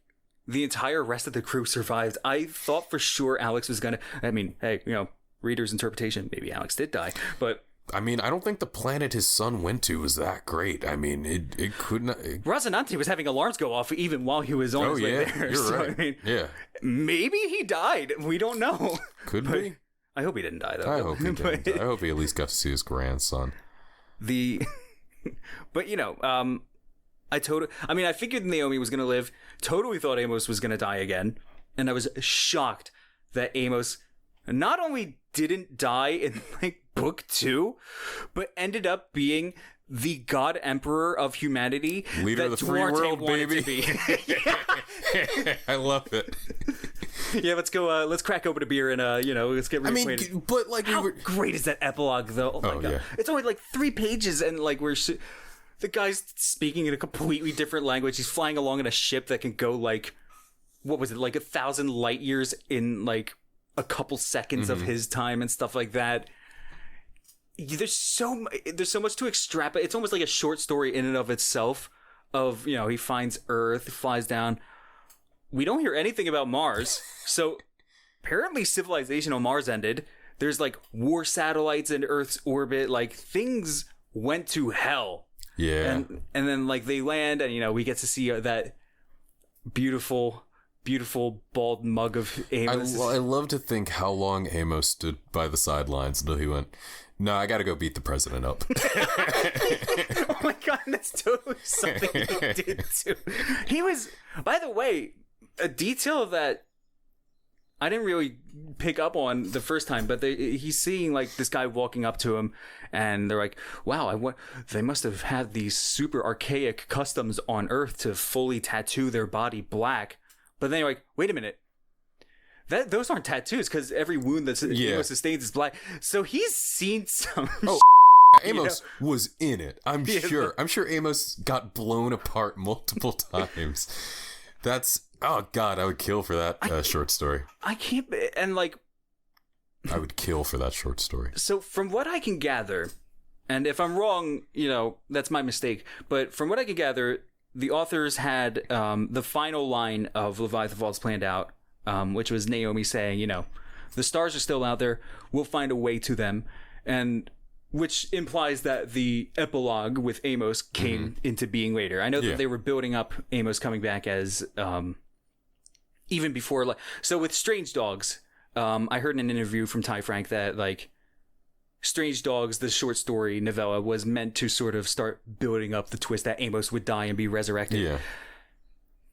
the entire rest of the crew survived. I thought for sure Alex was gonna... I mean, hey, you know, reader's interpretation. Maybe Alex did die, but... I mean, I don't think the planet his son went to was that great. I mean, it could not... Rocinante was having alarms go off even while he was on his way there. You're right. I mean, yeah. Maybe he died. We don't know. Could but be. I hope he didn't die, though. I hope he didn't. I hope he at least got to see his grandson. But, you know, I figured Naomi was going to live. Totally thought Amos was going to die again. And I was shocked that Amos not only didn't die in, like, book 2, but ended up being the god emperor of humanity. Leader of the free world, baby. I love it. Yeah, let's go. Let's crack open a beer and let's get reacquainted. I mean, but like, how great is that epilogue, though? Oh my god, yeah. It's only like 3 pages, and like the guy's speaking in a completely different language. He's flying along in a ship that can go like, what was it, like 1,000 light years in like a couple seconds of his time and stuff like that. There's so much to extrapolate. It's almost like a short story in and of itself. Of, you know, he finds Earth, flies down. We don't hear anything about Mars. So apparently civilization on Mars ended. There's like war satellites in Earth's orbit. Like things went to hell. Yeah. And then like they land and, you know, we get to see that beautiful bald mug of Amos. I love to think how long Amos stood by the sidelines until he went, no, I gotta go beat the president up. Oh my god, that's totally something he did too. He was, by the way, a detail that I didn't really pick up on the first time, but he's seeing like this guy walking up to him, and they're like, wow, they must have had these super archaic customs on Earth to fully tattoo their body black. But then you're like, wait a minute. Those aren't tattoos, because every wound that Amos sustains is black. So he's seen some. Oh, Amos was in it. I'm sure. I'm sure Amos got blown apart multiple times. That's, oh god, I would kill for that short story. I can't, and like, I would kill for that short story. So from what I can gather, and if I'm wrong, you know, that's my mistake. But from what I can gather, the authors had the final line of Leviathan Falls planned out. Which was Naomi saying, you know, the stars are still out there. We'll find a way to them. And which implies that the epilogue with Amos came into being later. I know that they were building up Amos coming back as even before. So with Strange Dogs, I heard in an interview from Ty Frank that like Strange Dogs, the short story novella, was meant to sort of start building up the twist that Amos would die and be resurrected. Yeah.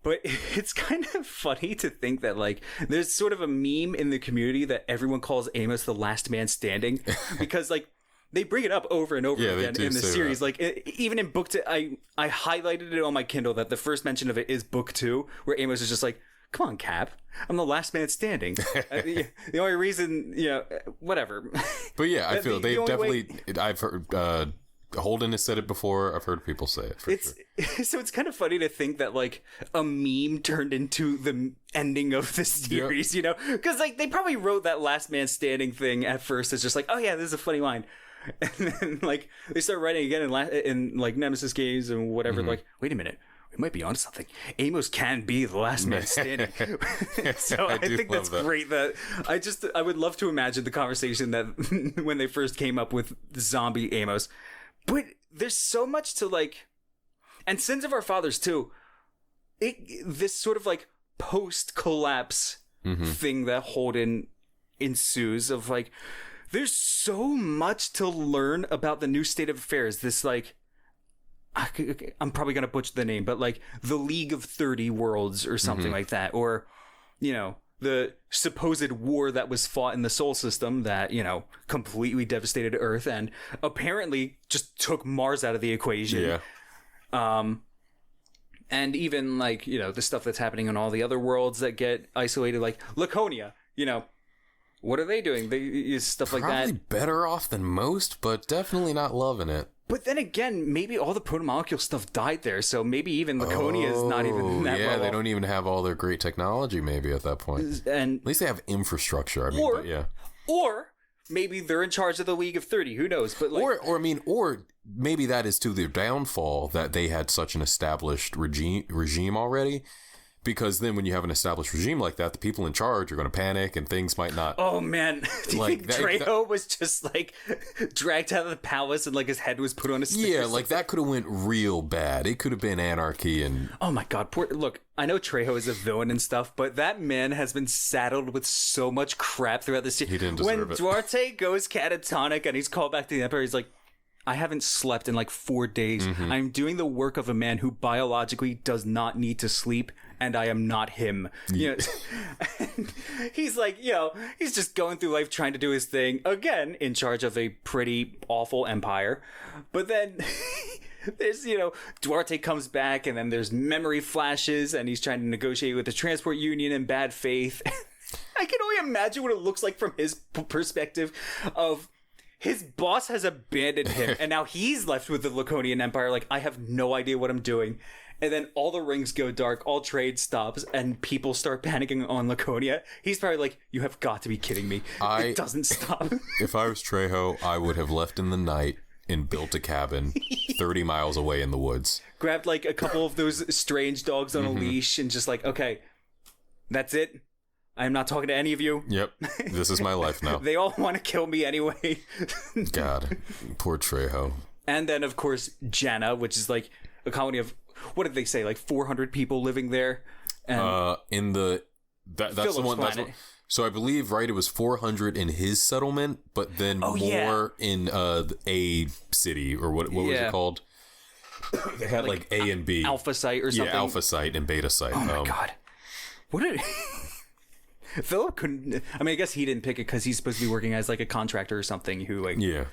But it's kind of funny to think that, like, there's sort of a meme in the community that everyone calls Amos the last man standing. Because, like, they bring it up over and over again in the series. That. Like, even in book 2, I highlighted it on my Kindle that the first mention of it is book 2, where Amos is just like, come on, Cap. I'm the last man standing. The only reason, you know, whatever. But yeah, I feel they've definitely, I've heard, Holden has said it before. I've heard people say it for sure. So it's kind of funny to think that like a meme turned into the ending of the series, you know? Because like they probably wrote that last man standing thing at first as just like, oh yeah, this is a funny line. And then like they start writing again in like Nemesis games and whatever. Like, wait a minute. We might be onto something. Amos can be the last man standing. So I think that's great. That I would love to imagine the conversation that when they first came up with zombie Amos. But there's so much to like, and Sins of Our Fathers too. This sort of like post-collapse thing that Holden ensues of like, there's so much to learn about the new state of affairs. This like, I'm probably gonna butcher the name, but like the League of 30 Worlds or something like that, or you know. The supposed war that was fought in the Sol system that, you know, completely devastated Earth and apparently just took Mars out of the equation. Yeah. And even, like, you know, the stuff that's happening on all the other worlds that get isolated, like Laconia, you know, what are they doing? Stuff like that. Probably better off than most, but definitely not loving it. But then again, maybe all the protomolecule stuff died there, so maybe even Laconia is not even that well. Yeah, they don't even have all their great technology maybe at that point. And at least they have infrastructure. I mean, or maybe they're in charge of the League of 30. Who knows? But like, or maybe that is to their downfall that they had such an established regime already. Because then when you have an established regime like that, the people in charge are going to panic and things might not... Oh, man. Do you like, think Trejo was just, like, dragged out of the palace and, like, his head was put on a stick? Yeah, like, that could have went real bad. It could have been anarchy and... Oh, my God. Look, I know Trejo is a villain and stuff, but that man has been saddled with so much crap throughout this series. He didn't deserve it. When Duarte goes catatonic and he's called back to the Empire, he's like, I haven't slept in, like, 4 days. Mm-hmm. I'm doing the work of a man who biologically does not need to sleep, and I am not him. You know, he's like, you know, he's just going through life trying to do his thing, again, in charge of a pretty awful empire. But then there's, you know, Duarte comes back, and then there's memory flashes, and he's trying to negotiate with the transport union in bad faith. I can only imagine what it looks like from his perspective of... His boss has abandoned him, and now he's left with the Laconian Empire. Like, I have no idea what I'm doing. And then all the rings go dark, all trade stops, and people start panicking on Laconia. He's probably like, you have got to be kidding me. It doesn't stop. If I was Trejo, I would have left in the night and built a cabin 30 miles away in the woods. Grabbed, like, a couple of those strange dogs on a leash and just like, okay, that's it. I'm not talking to any of you. Yep. This is my life now. They all want to kill me anyway. God. Poor Trejo. And then, of course, Janna, which is like a colony of, what did they say, like 400 people living there? And in the... that's Philip's the one... planet. So I believe, right, it was 400 in his settlement, but then more in a city, or what was it called? They had like A and B. Alpha Site or something. Yeah, Alpha Site and Beta Site. Oh my God. What did... Philip couldn't... I mean, I guess he didn't pick it because he's supposed to be working as like a contractor or something who like... Yeah.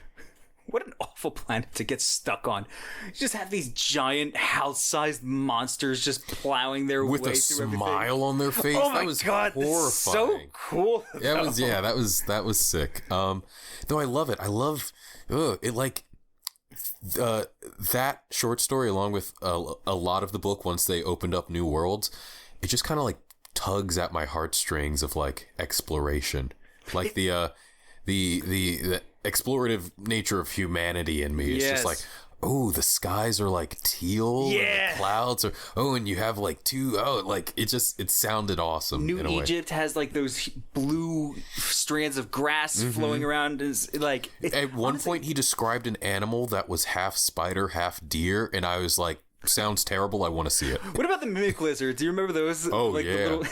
What an awful planet to get stuck on. You just have these giant house-sized monsters just plowing their way through everything. With a smile on their face. Oh my that was God, horrifying. so cool. That was sick. Though I love it. I love it. Like that short story, along with a lot of the book. Once they opened up new worlds, it just kind of like tugs at my heartstrings of like exploration, like the explorative nature of humanity in me. It's just like, oh, the skies are like teal, and the clouds are, and you have like it sounded awesome. New Egypt has like those blue strands of grass flowing around. Is like at one point he described an animal that was half spider, half deer, and I was like, sounds terrible. I want to see it. What about the mimic lizards? Do you remember those? Oh, like, yeah. The little...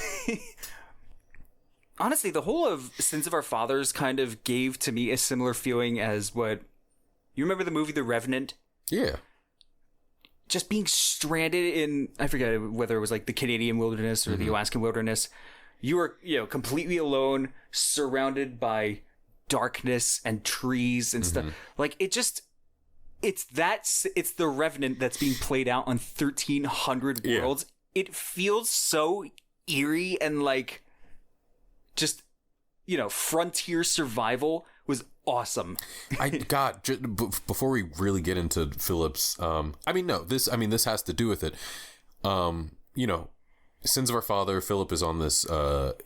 Honestly, the whole of Sins of Our Fathers kind of gave to me a similar feeling as what... You remember the movie The Revenant? Yeah. Just being stranded in... I forget whether it was like the Canadian wilderness or the Alaskan wilderness. You were, completely alone, surrounded by darkness and trees and stuff. Like, it just... It's the Revenant that's being played out on 1,300 worlds. It feels so eerie and like just, frontier survival was awesome. Before we really get into Philip's, this has to do with it. Sins of Our Father, Philip is on this,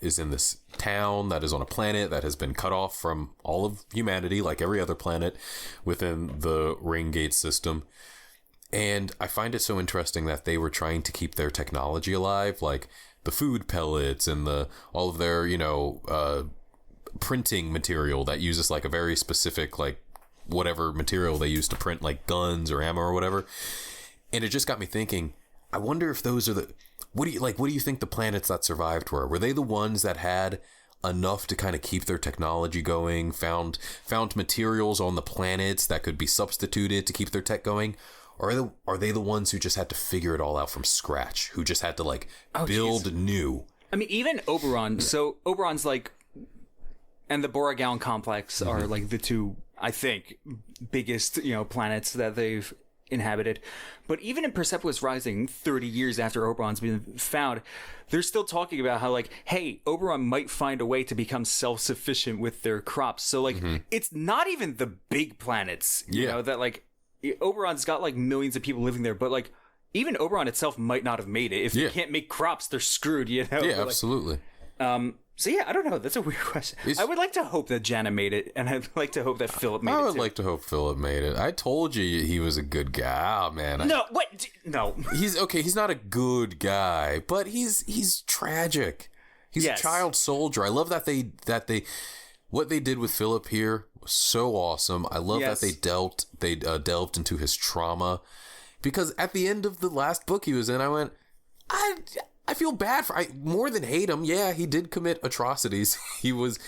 is in this town that is on a planet that has been cut off from all of humanity, like every other planet within the Ring Gate system. And I find it so interesting that they were trying to keep their technology alive, like the food pellets and all of their, printing material that uses like a very specific, like whatever material they use to print like guns or ammo or whatever. And it just got me thinking, I wonder if those are what do you think the planets that survived were? Were they the ones that had enough to kind of keep their technology going, found materials on the planets that could be substituted to keep their tech going? Or are they the ones who just had to figure it all out from scratch, who just had to build new? I mean, even Oberon. So Oberon's like, and the Borogown complex are like the two, I think, biggest, planets that they've inhabited. But even in Persepolis Rising, 30 years after Oberon's been found, they're still talking about how hey, Oberon might find a way to become self-sufficient with their crops. So it's not even the big planets, you know, that Oberon's got millions of people living there, but even Oberon itself might not have made it. If they can't make crops, they're screwed, Yeah, absolutely. So yeah, I don't know. That's a weird question. I would like to hope that Jana made it, and I'd like to hope that Philip made it. I would too. like to hope Philip made it. I told you he was a good guy. Oh man. No, what? No. He's okay. He's not a good guy, but he's tragic. He's a child soldier. I love that they what they did with Philip here was so awesome. I love that they delved into his trauma, because at the end of the last book he was in, I went, I feel bad for. I more than hate him. Yeah, he did commit atrocities. He was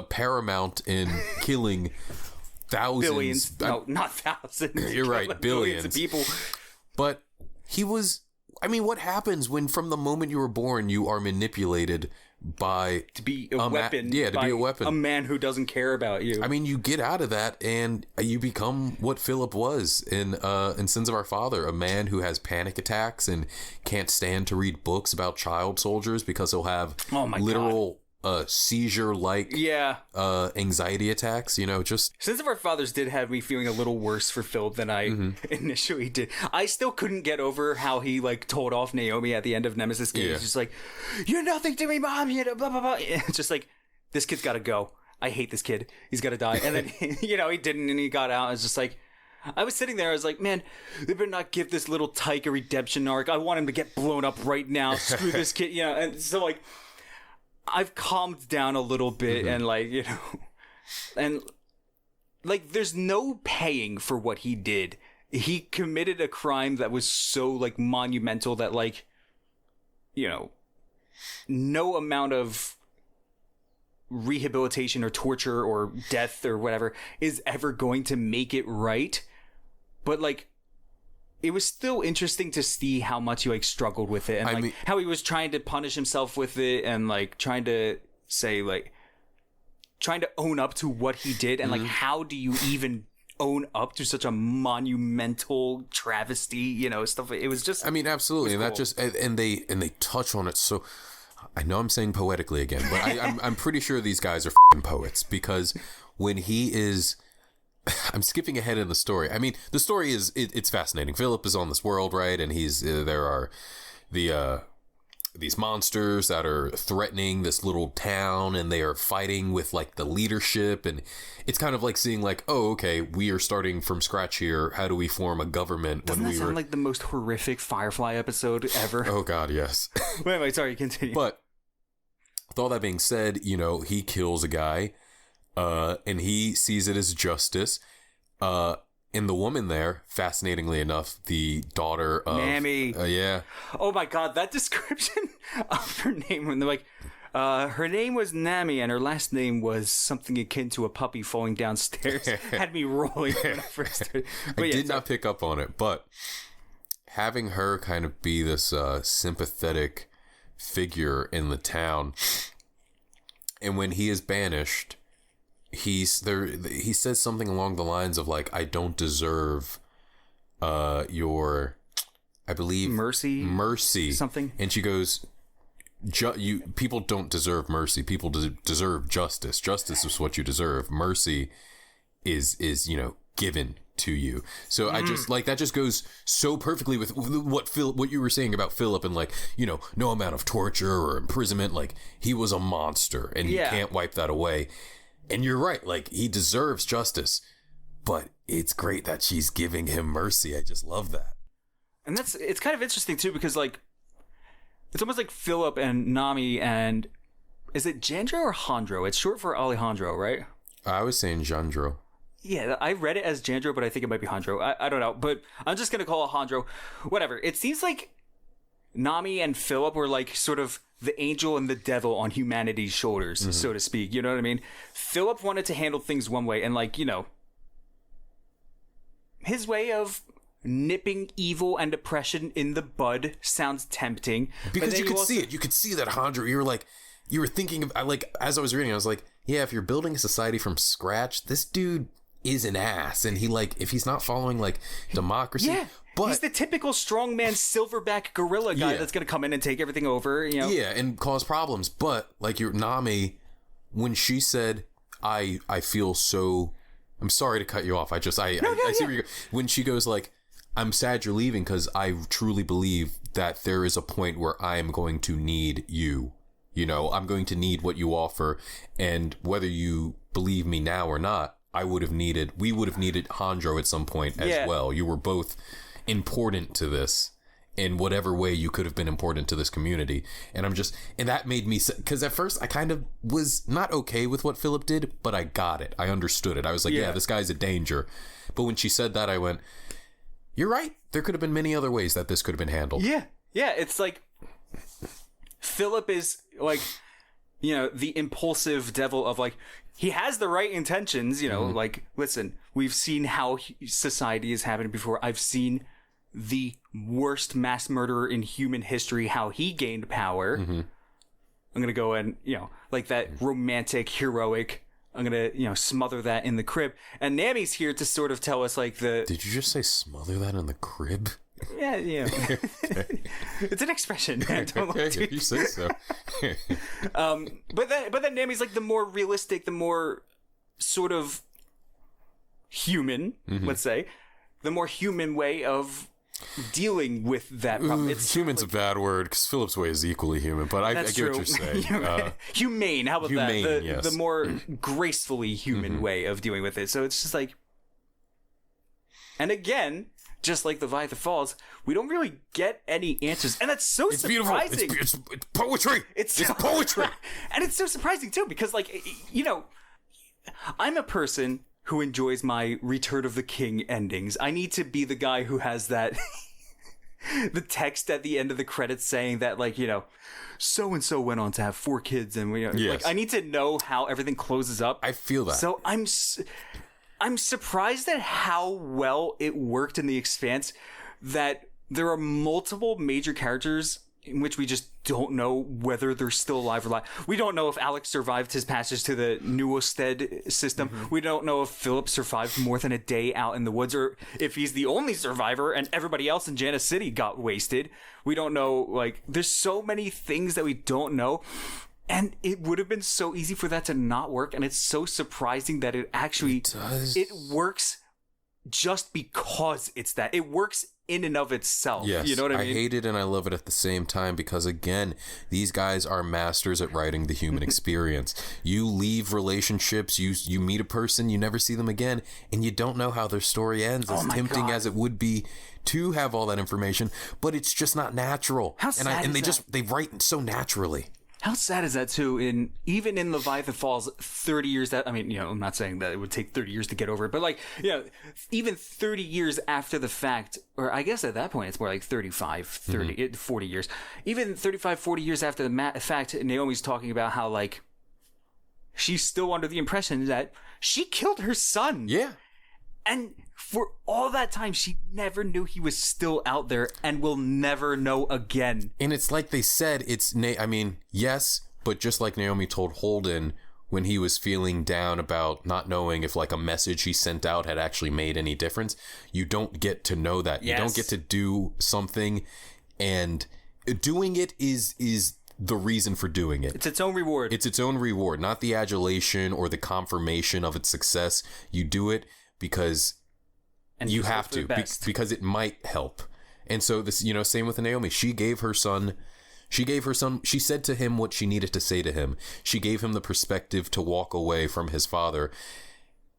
paramount in killing thousands. Billions. No, not thousands. You're right, billions of people. But he was. I mean, what happens when from the moment you were born you are manipulated to be a weapon? To be a weapon. A man who doesn't care about you. I mean, you get out of that and you become what Philip was in Sins of Our Father, a man who has panic attacks and can't stand to read books about child soldiers because he'll have literal seizure-like anxiety attacks. You know, just Sins of Our Fathers did have me feeling a little worse for Philip than I initially did. I still couldn't get over how he like told off Naomi at the end of Nemesis Game. He's just like, "You're nothing to me, mom." You know, blah blah blah. It's just like, this kid's got to go. I hate this kid. He's got to die. And then he didn't, and he got out. It's just like, I was sitting there. I was like, man, they better not give this little tyke a redemption arc. I want him to get blown up right now. Screw this kid. You know, and so like, I've calmed down a little bit and like, you know, and like there's no paying for what he did. He committed a crime that was so like monumental that like, you know, no amount of rehabilitation or torture or death or whatever is ever going to make it right. But like, it was still interesting to see how much he like struggled with it and how he was trying to punish himself with it and like trying to own up to what he did. And like, how do you even own up to such a monumental travesty, you know, stuff. It was just, I mean, absolutely. And cool. that just, and they touch on it. So I know I'm saying poetically again, but I'm pretty sure these guys are f***ing poets, because when he is, I'm skipping ahead in the story. I mean, the story is it's fascinating. Philip is on this world, right? And he's there are these monsters that are threatening this little town, and they are fighting with like the leadership, and it's kind of like seeing like, oh, okay, we are starting from scratch here. How do we form a government? Doesn't that sound like the most horrific Firefly episode ever? Oh God, yes. Wait, sorry, continue. But with all that being said, you know, he kills a guy. And he sees it as justice. And the woman there, fascinatingly enough, the daughter of Mammy. Yeah. Oh my God, that description of her name when they're like, her name was Nami and her last name was something akin to a puppy falling downstairs, had me rolling when I first heard it. But I did not pick up on it, but having her kind of be this sympathetic figure in the town, and when he is banished, he says something along the lines of like, I don't deserve your, I believe, mercy something. And she goes, people don't deserve mercy, people deserve justice. Justice is what you deserve. Mercy is you know, given to you. So I just like, that just goes so perfectly with what you were saying about Philip, and like, you know, no amount of torture or imprisonment, like he was a monster and you can't wipe that away. And you're right, like, he deserves justice, but it's great that she's giving him mercy. I just love that. And it's kind of interesting too, because like, it's almost like Philip and Nami and, is it Jandro or Jandro? It's short for Alejandro, right? I was saying Jandro. Yeah, I read it as Jandro, but I think it might be Jandro. I don't know, but I'm just going to call it Jandro. Whatever. It seems like Nami and Philip were like sort of the angel and the devil on humanity's shoulders, so to speak. You know what I mean? Philip wanted to handle things one way, and like, you know, his way of nipping evil and oppression in the bud sounds tempting. Because you could see it. You could see that Jandro, you were thinking of, like, as I was reading, I was like, yeah, if you're building a society from scratch, this dude is an ass. And he, like, if he's not following, like, democracy. Yeah. But he's the typical strongman silverback gorilla guy that's going to come in and take everything over, you know? Yeah, and cause problems. But, like, your Nami, when she said, I feel so... I'm sorry to cut you off. I see where you go. When she goes, like, I'm sad you're leaving because I truly believe that there is a point where I am going to need you You know, I'm going to need what you offer. And whether you believe me now or not, we would have needed Hondro at some point as well. You were both important to this in whatever way you could have been important to this community. And that made me, because at first I kind of was not okay with what Philip did, but I got it. I understood it. I was like, yeah, this guy's a danger. But when she said that, I went, you're right. There could have been many other ways that this could have been handled. Yeah. Yeah. It's like Philip is like, you know, the impulsive devil of like, he has the right intentions, you know, like, listen, we've seen how society has happened before. I've seen the worst mass murderer in human history, how he gained power. I'm going to go and, you know, like that romantic, heroic, I'm going to, you know, smother that in the crib. And Nami's here to sort of tell us like the... Did you just say smother that in the crib? Yeah, yeah. It's an expression. You say so. But then Nami's like the more realistic, the more sort of human, let's say, the more human way of dealing with that problem. Human's like, a bad word because Philip's way is equally human, but I get what you're saying. Humane, how about humane, that? Yes. The more gracefully human way of dealing with it. So it's just like, and again, just like the Leviathan Falls, we don't really get any answers, and that's so surprising. It's poetry. It's poetry, and it's so surprising too because, like, you know, I'm a person who enjoys my Return of the King endings. I need to be the guy who has that the text at the end of the credits saying that, like, you know, so and so went on to have 4 kids, and we, like, I need to know how everything closes up. I feel that. So I'm surprised at how well it worked in The Expanse, that there are multiple major characters in which we just don't know whether they're still alive or alive. We don't know if Alex survived his passage to the Newstead system. We don't know if Philip survived more than a day out in the woods, or if he's the only survivor and everybody else in Janus City got wasted. We don't know, like, there's so many things that we don't know. And it would have been so easy for that to not work. And it's so surprising that it actually it works just because it's that. It works in and of itself. Yes, you know what I mean? I hate it and I love it at the same time because, again, these guys are masters at writing the human experience. You leave relationships, you meet a person, you never see them again, and you don't know how their story ends. As tempting as it would be to have all that information, but it's just not natural. How sad is that? They write so naturally. How sad is that too? Even in Leviathan Falls, 30 years that, I mean, you know, I'm not saying that it would take 30 years to get over it, but, like, you know, even 30 years after the fact, or I guess at that point it's more like 35, 30, 40 years. Even 35, 40 years after the fact, Naomi's talking about how, like, she's still under the impression that she killed her son. Yeah. And for all that time, she never knew he was still out there and will never know again. And it's like they said, I mean, yes, but just like Naomi told Holden when he was feeling down about not knowing if, like, a message he sent out had actually made any difference, you don't get to know that. Yes. You don't get to do something, and doing it is the reason for doing it. It's its own reward. It's its own reward, not the adulation or the confirmation of its success. You do it because you have to, because it might help. And so this, you know, same with Naomi. She said to him what she needed to say to him. She gave him the perspective to walk away from his father.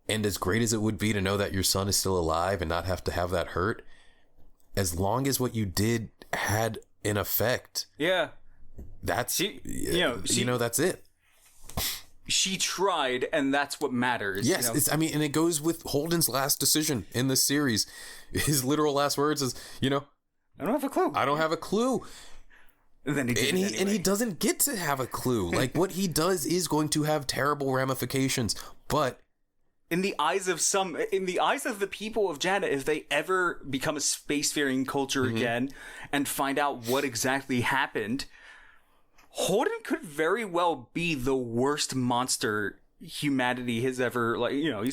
And as great as it would be to know that your son is still alive and not have to have that hurt, as long as what you did had an effect. Yeah. That's, that's it. She tried, and that's what matters. Yes, you know? And it goes with Holden's last decision in this series. His literal last words is, you know, I don't have a clue. I don't have a clue. And then he doesn't get to have a clue. Like, what he does is going to have terrible ramifications. But in the eyes of the people of Janna, if they ever become a spacefaring culture again and find out what exactly happened, Holden could very well be the worst monster humanity has ever, like, you know,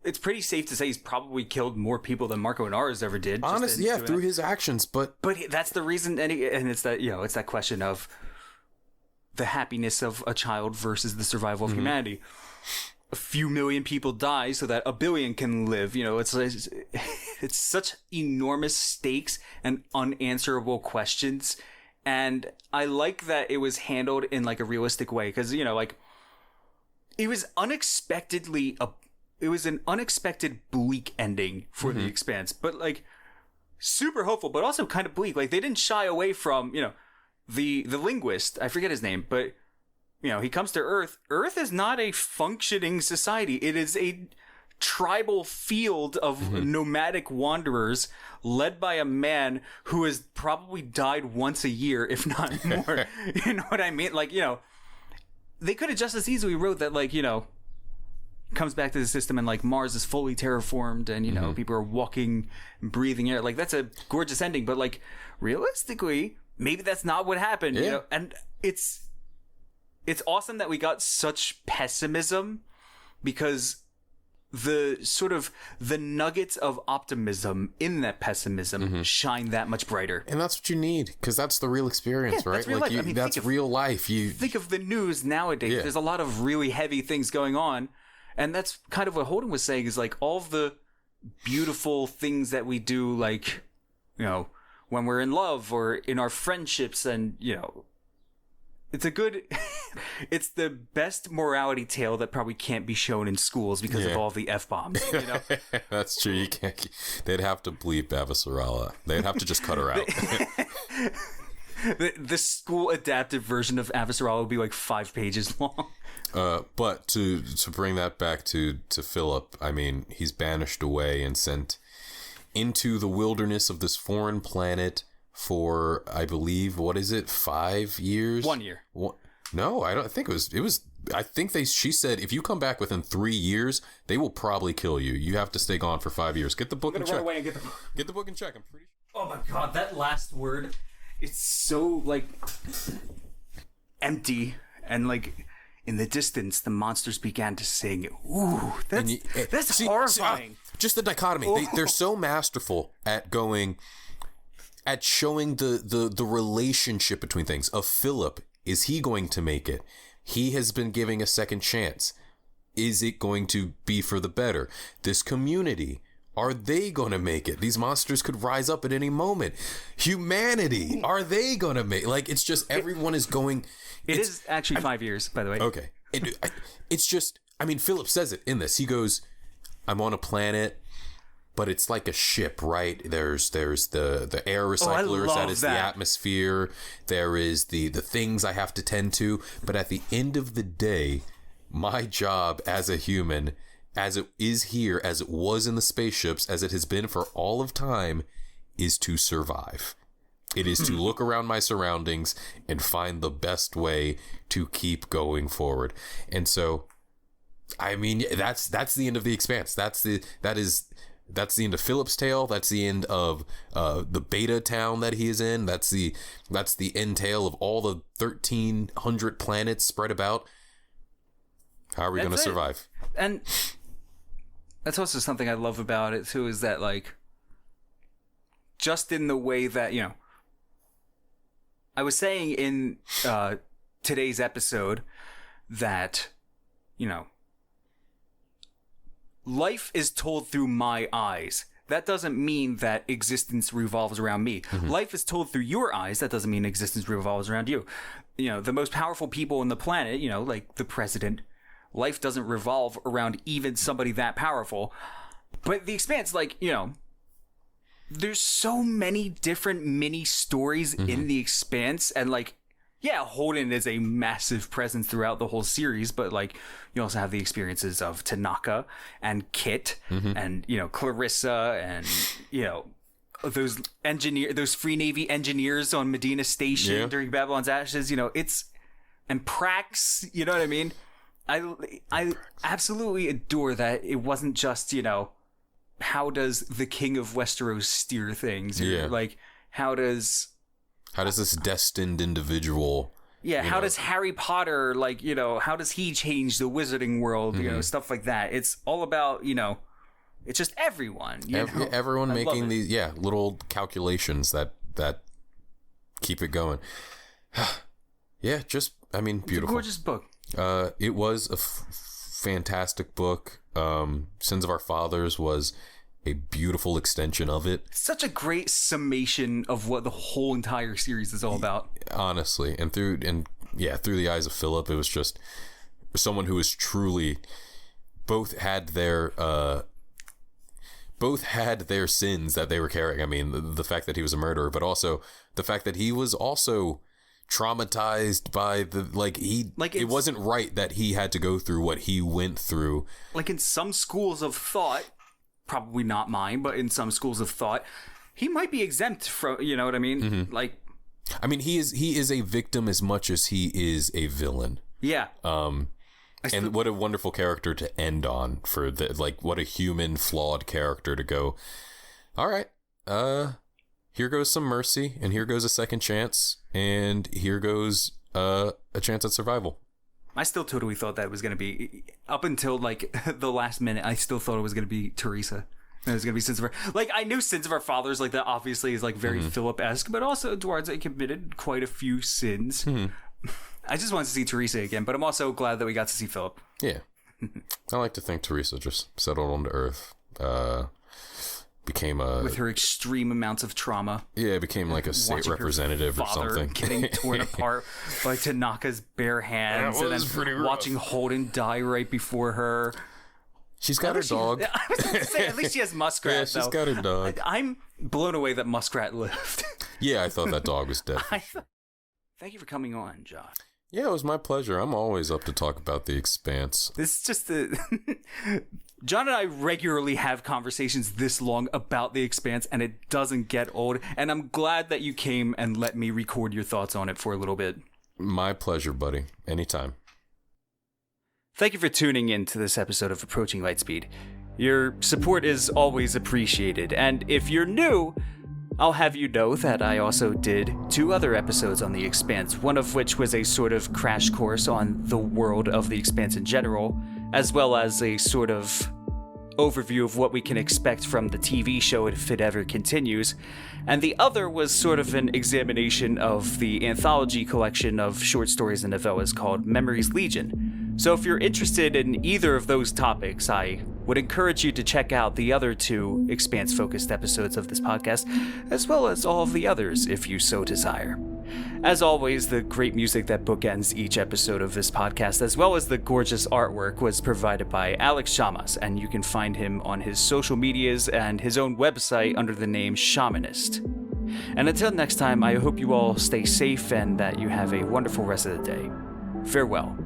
it's pretty safe to say he's probably killed more people than Marco Inaros ever did. Honestly, yeah, through his actions, but that's the reason, and it's that, you know, it's that question of the happiness of a child versus the survival of humanity. A few million people die so that a billion can live. You know, it's such enormous stakes and unanswerable questions. And I like that it was handled in like a realistic way, because, you know, like, it was it was an unexpected bleak ending for the Expanse, but like super hopeful, but also kind of bleak. Like, they didn't shy away from, you know, the linguist, I forget his name, but, you know, he comes to Earth. Earth is not a functioning society. It is a tribal field of nomadic wanderers led by a man who has probably died once a year, if not more. You know what I mean? Like, you know, they could have just as easily wrote that, like, you know, comes back to the system and like Mars is fully terraformed and, you know, people are walking and breathing air. Like, that's a gorgeous ending, but like, realistically, maybe that's not what happened, you know? And it's awesome that we got such pessimism, because the sort of the nuggets of optimism in that pessimism shine that much brighter. And that's what you need, because that's the real experience, right? That's real like life. I mean, that's real life. You think of the news nowadays. There's a lot of really heavy things going on, and that's kind of what Holden was saying, is like all of the beautiful things that we do, like, you know, when we're in love or in our friendships, and, you know, it's a good it's the best morality tale that probably can't be shown in schools because of all the F-bombs, you know? That's true. You can't. They'd have to bleep Avasarala. They'd have to just cut her out. The school adapted version of Avasarala would be like 5 pages long. But to bring that back to Philip, I mean, he's banished away and sent into the wilderness of this foreign planet for, I believe, what is it, 5 years? 1 year. No, I don't think it was. I think she said, if you come back within 3 years, they will probably kill you. You have to stay gone for 5 years. Get the book and check. Get the book and check. I'm pretty sure. Oh my god, that last word, it's so like empty, and like in the distance the monsters began to sing. Ooh, that's horrifying. Just the dichotomy. They're so masterful at showing the relationship between things. Of Philip, is he going to make it? He has been giving a second chance. Is it going to be for the better? This community, are they going to make it? These monsters could rise up at any moment. Humanity, are they going to make? Like, it's just everyone is going. It is actually 5 years, by the way. Okay, it's just. I mean, Philip says it in this. He goes, "I'm on a planet." But it's like a ship, right? There's the air recyclers, that is the atmosphere. There is the things I have to tend to. But at the end of the day, my job as a human, as it is here, as it was in the spaceships, as it has been for all of time, is to survive. It is to look around my surroundings and find the best way to keep going forward. And so, I mean, that's the end of the Expanse. That's the end of Philip's tale. That's the end of the beta town that he is in. That's the end tale of all the 1,300 planets spread about. How are we going to survive? And that's also something I love about it too, is that, like, just in the way that, you know, I was saying in today's episode that, you know, life is told through my eyes. That doesn't mean that existence revolves around me. Life is told through your eyes. That doesn't mean existence revolves around you. You know, the most powerful people on the planet, you know, like the president, life doesn't revolve around even somebody that powerful. But the Expanse, like, you know, there's so many different mini stories in the Expanse, and like, yeah, Holden is a massive presence throughout the whole series, but like, you also have the experiences of Tanaka and Kit and, you know, Clarissa and, you know, those Free Navy engineers on Medina Station during Babylon's Ashes, you know, and Prax, you know what I mean? I absolutely adore that it wasn't just, you know, how does the King of Westeros steer things? Or, like, how does this destined individual... Yeah, how does Harry Potter, like, you know, how does he change the wizarding world, you know, stuff like that. It's all about, you know, it's just everyone. Everyone making these, little calculations that keep it going. Yeah, just, I mean, beautiful. It's a gorgeous book. It was a fantastic book. Sins of Our Fathers was a beautiful extension of it. Such a great summation of what the whole entire series is all about. Honestly, and through the eyes of Philip, it was just someone who was truly both had their sins that they were carrying. I mean, the fact that he was a murderer, but also the fact that he was also traumatized by it wasn't right that he had to go through what he went through. Like in some schools of thought, probably not mine, but in some schools of thought, he might be exempt from, you know what I mean? Mm-hmm. Like, I mean, he is a victim as much as he is a villain. Yeah. And what a wonderful character to end on for what a human flawed character to go, all right, here goes some mercy, and here goes a second chance, and here goes a chance at survival. I still totally thought that it was going to be, up until like the last minute, I still thought it was going to be Teresa. And it was going to be Sins of Our... Like, I knew Sins of Our Fathers, like, that obviously is, like, very Philip-esque, but also Duarte committed quite a few sins. I just wanted to see Teresa again, but I'm also glad that we got to see Philip. Yeah. I like to think Teresa just settled onto Earth. Became a... With her extreme amounts of trauma. Yeah, became like a state representative or something. Getting torn apart by Tanaka's bare hands. And then watching Holden die right before her. She's got her dog. I was going to say, at least she has Muskrat, yeah, she's got her dog. I'm blown away that Muskrat lived. Yeah, I thought that dog was dead. Thank you for coming on, John. Yeah, it was my pleasure. I'm always up to talk about The Expanse. This is just John and I regularly have conversations this long about The Expanse, and it doesn't get old. And I'm glad that you came and let me record your thoughts on it for a little bit. My pleasure, buddy. Anytime. Thank you for tuning in to this episode of Approaching Lightspeed. Your support is always appreciated, and if you're new, I'll have you know that I also did 2 other episodes on The Expanse, one of which was a sort of crash course on the world of The Expanse in general, as well as a sort of overview of what we can expect from the TV show if it ever continues, and the other was sort of an examination of the anthology collection of short stories and novellas called Memories Legion. So if you're interested in either of those topics, I would encourage you to check out the other 2 Expanse-focused episodes of this podcast, as well as all of the others if you so desire. As always, the great music that bookends each episode of this podcast, as well as the gorgeous artwork, was provided by Alex Shamas, and you can find him on his social medias and his own website under the name Shammanist. And until next time, I hope you all stay safe and that you have a wonderful rest of the day. Farewell.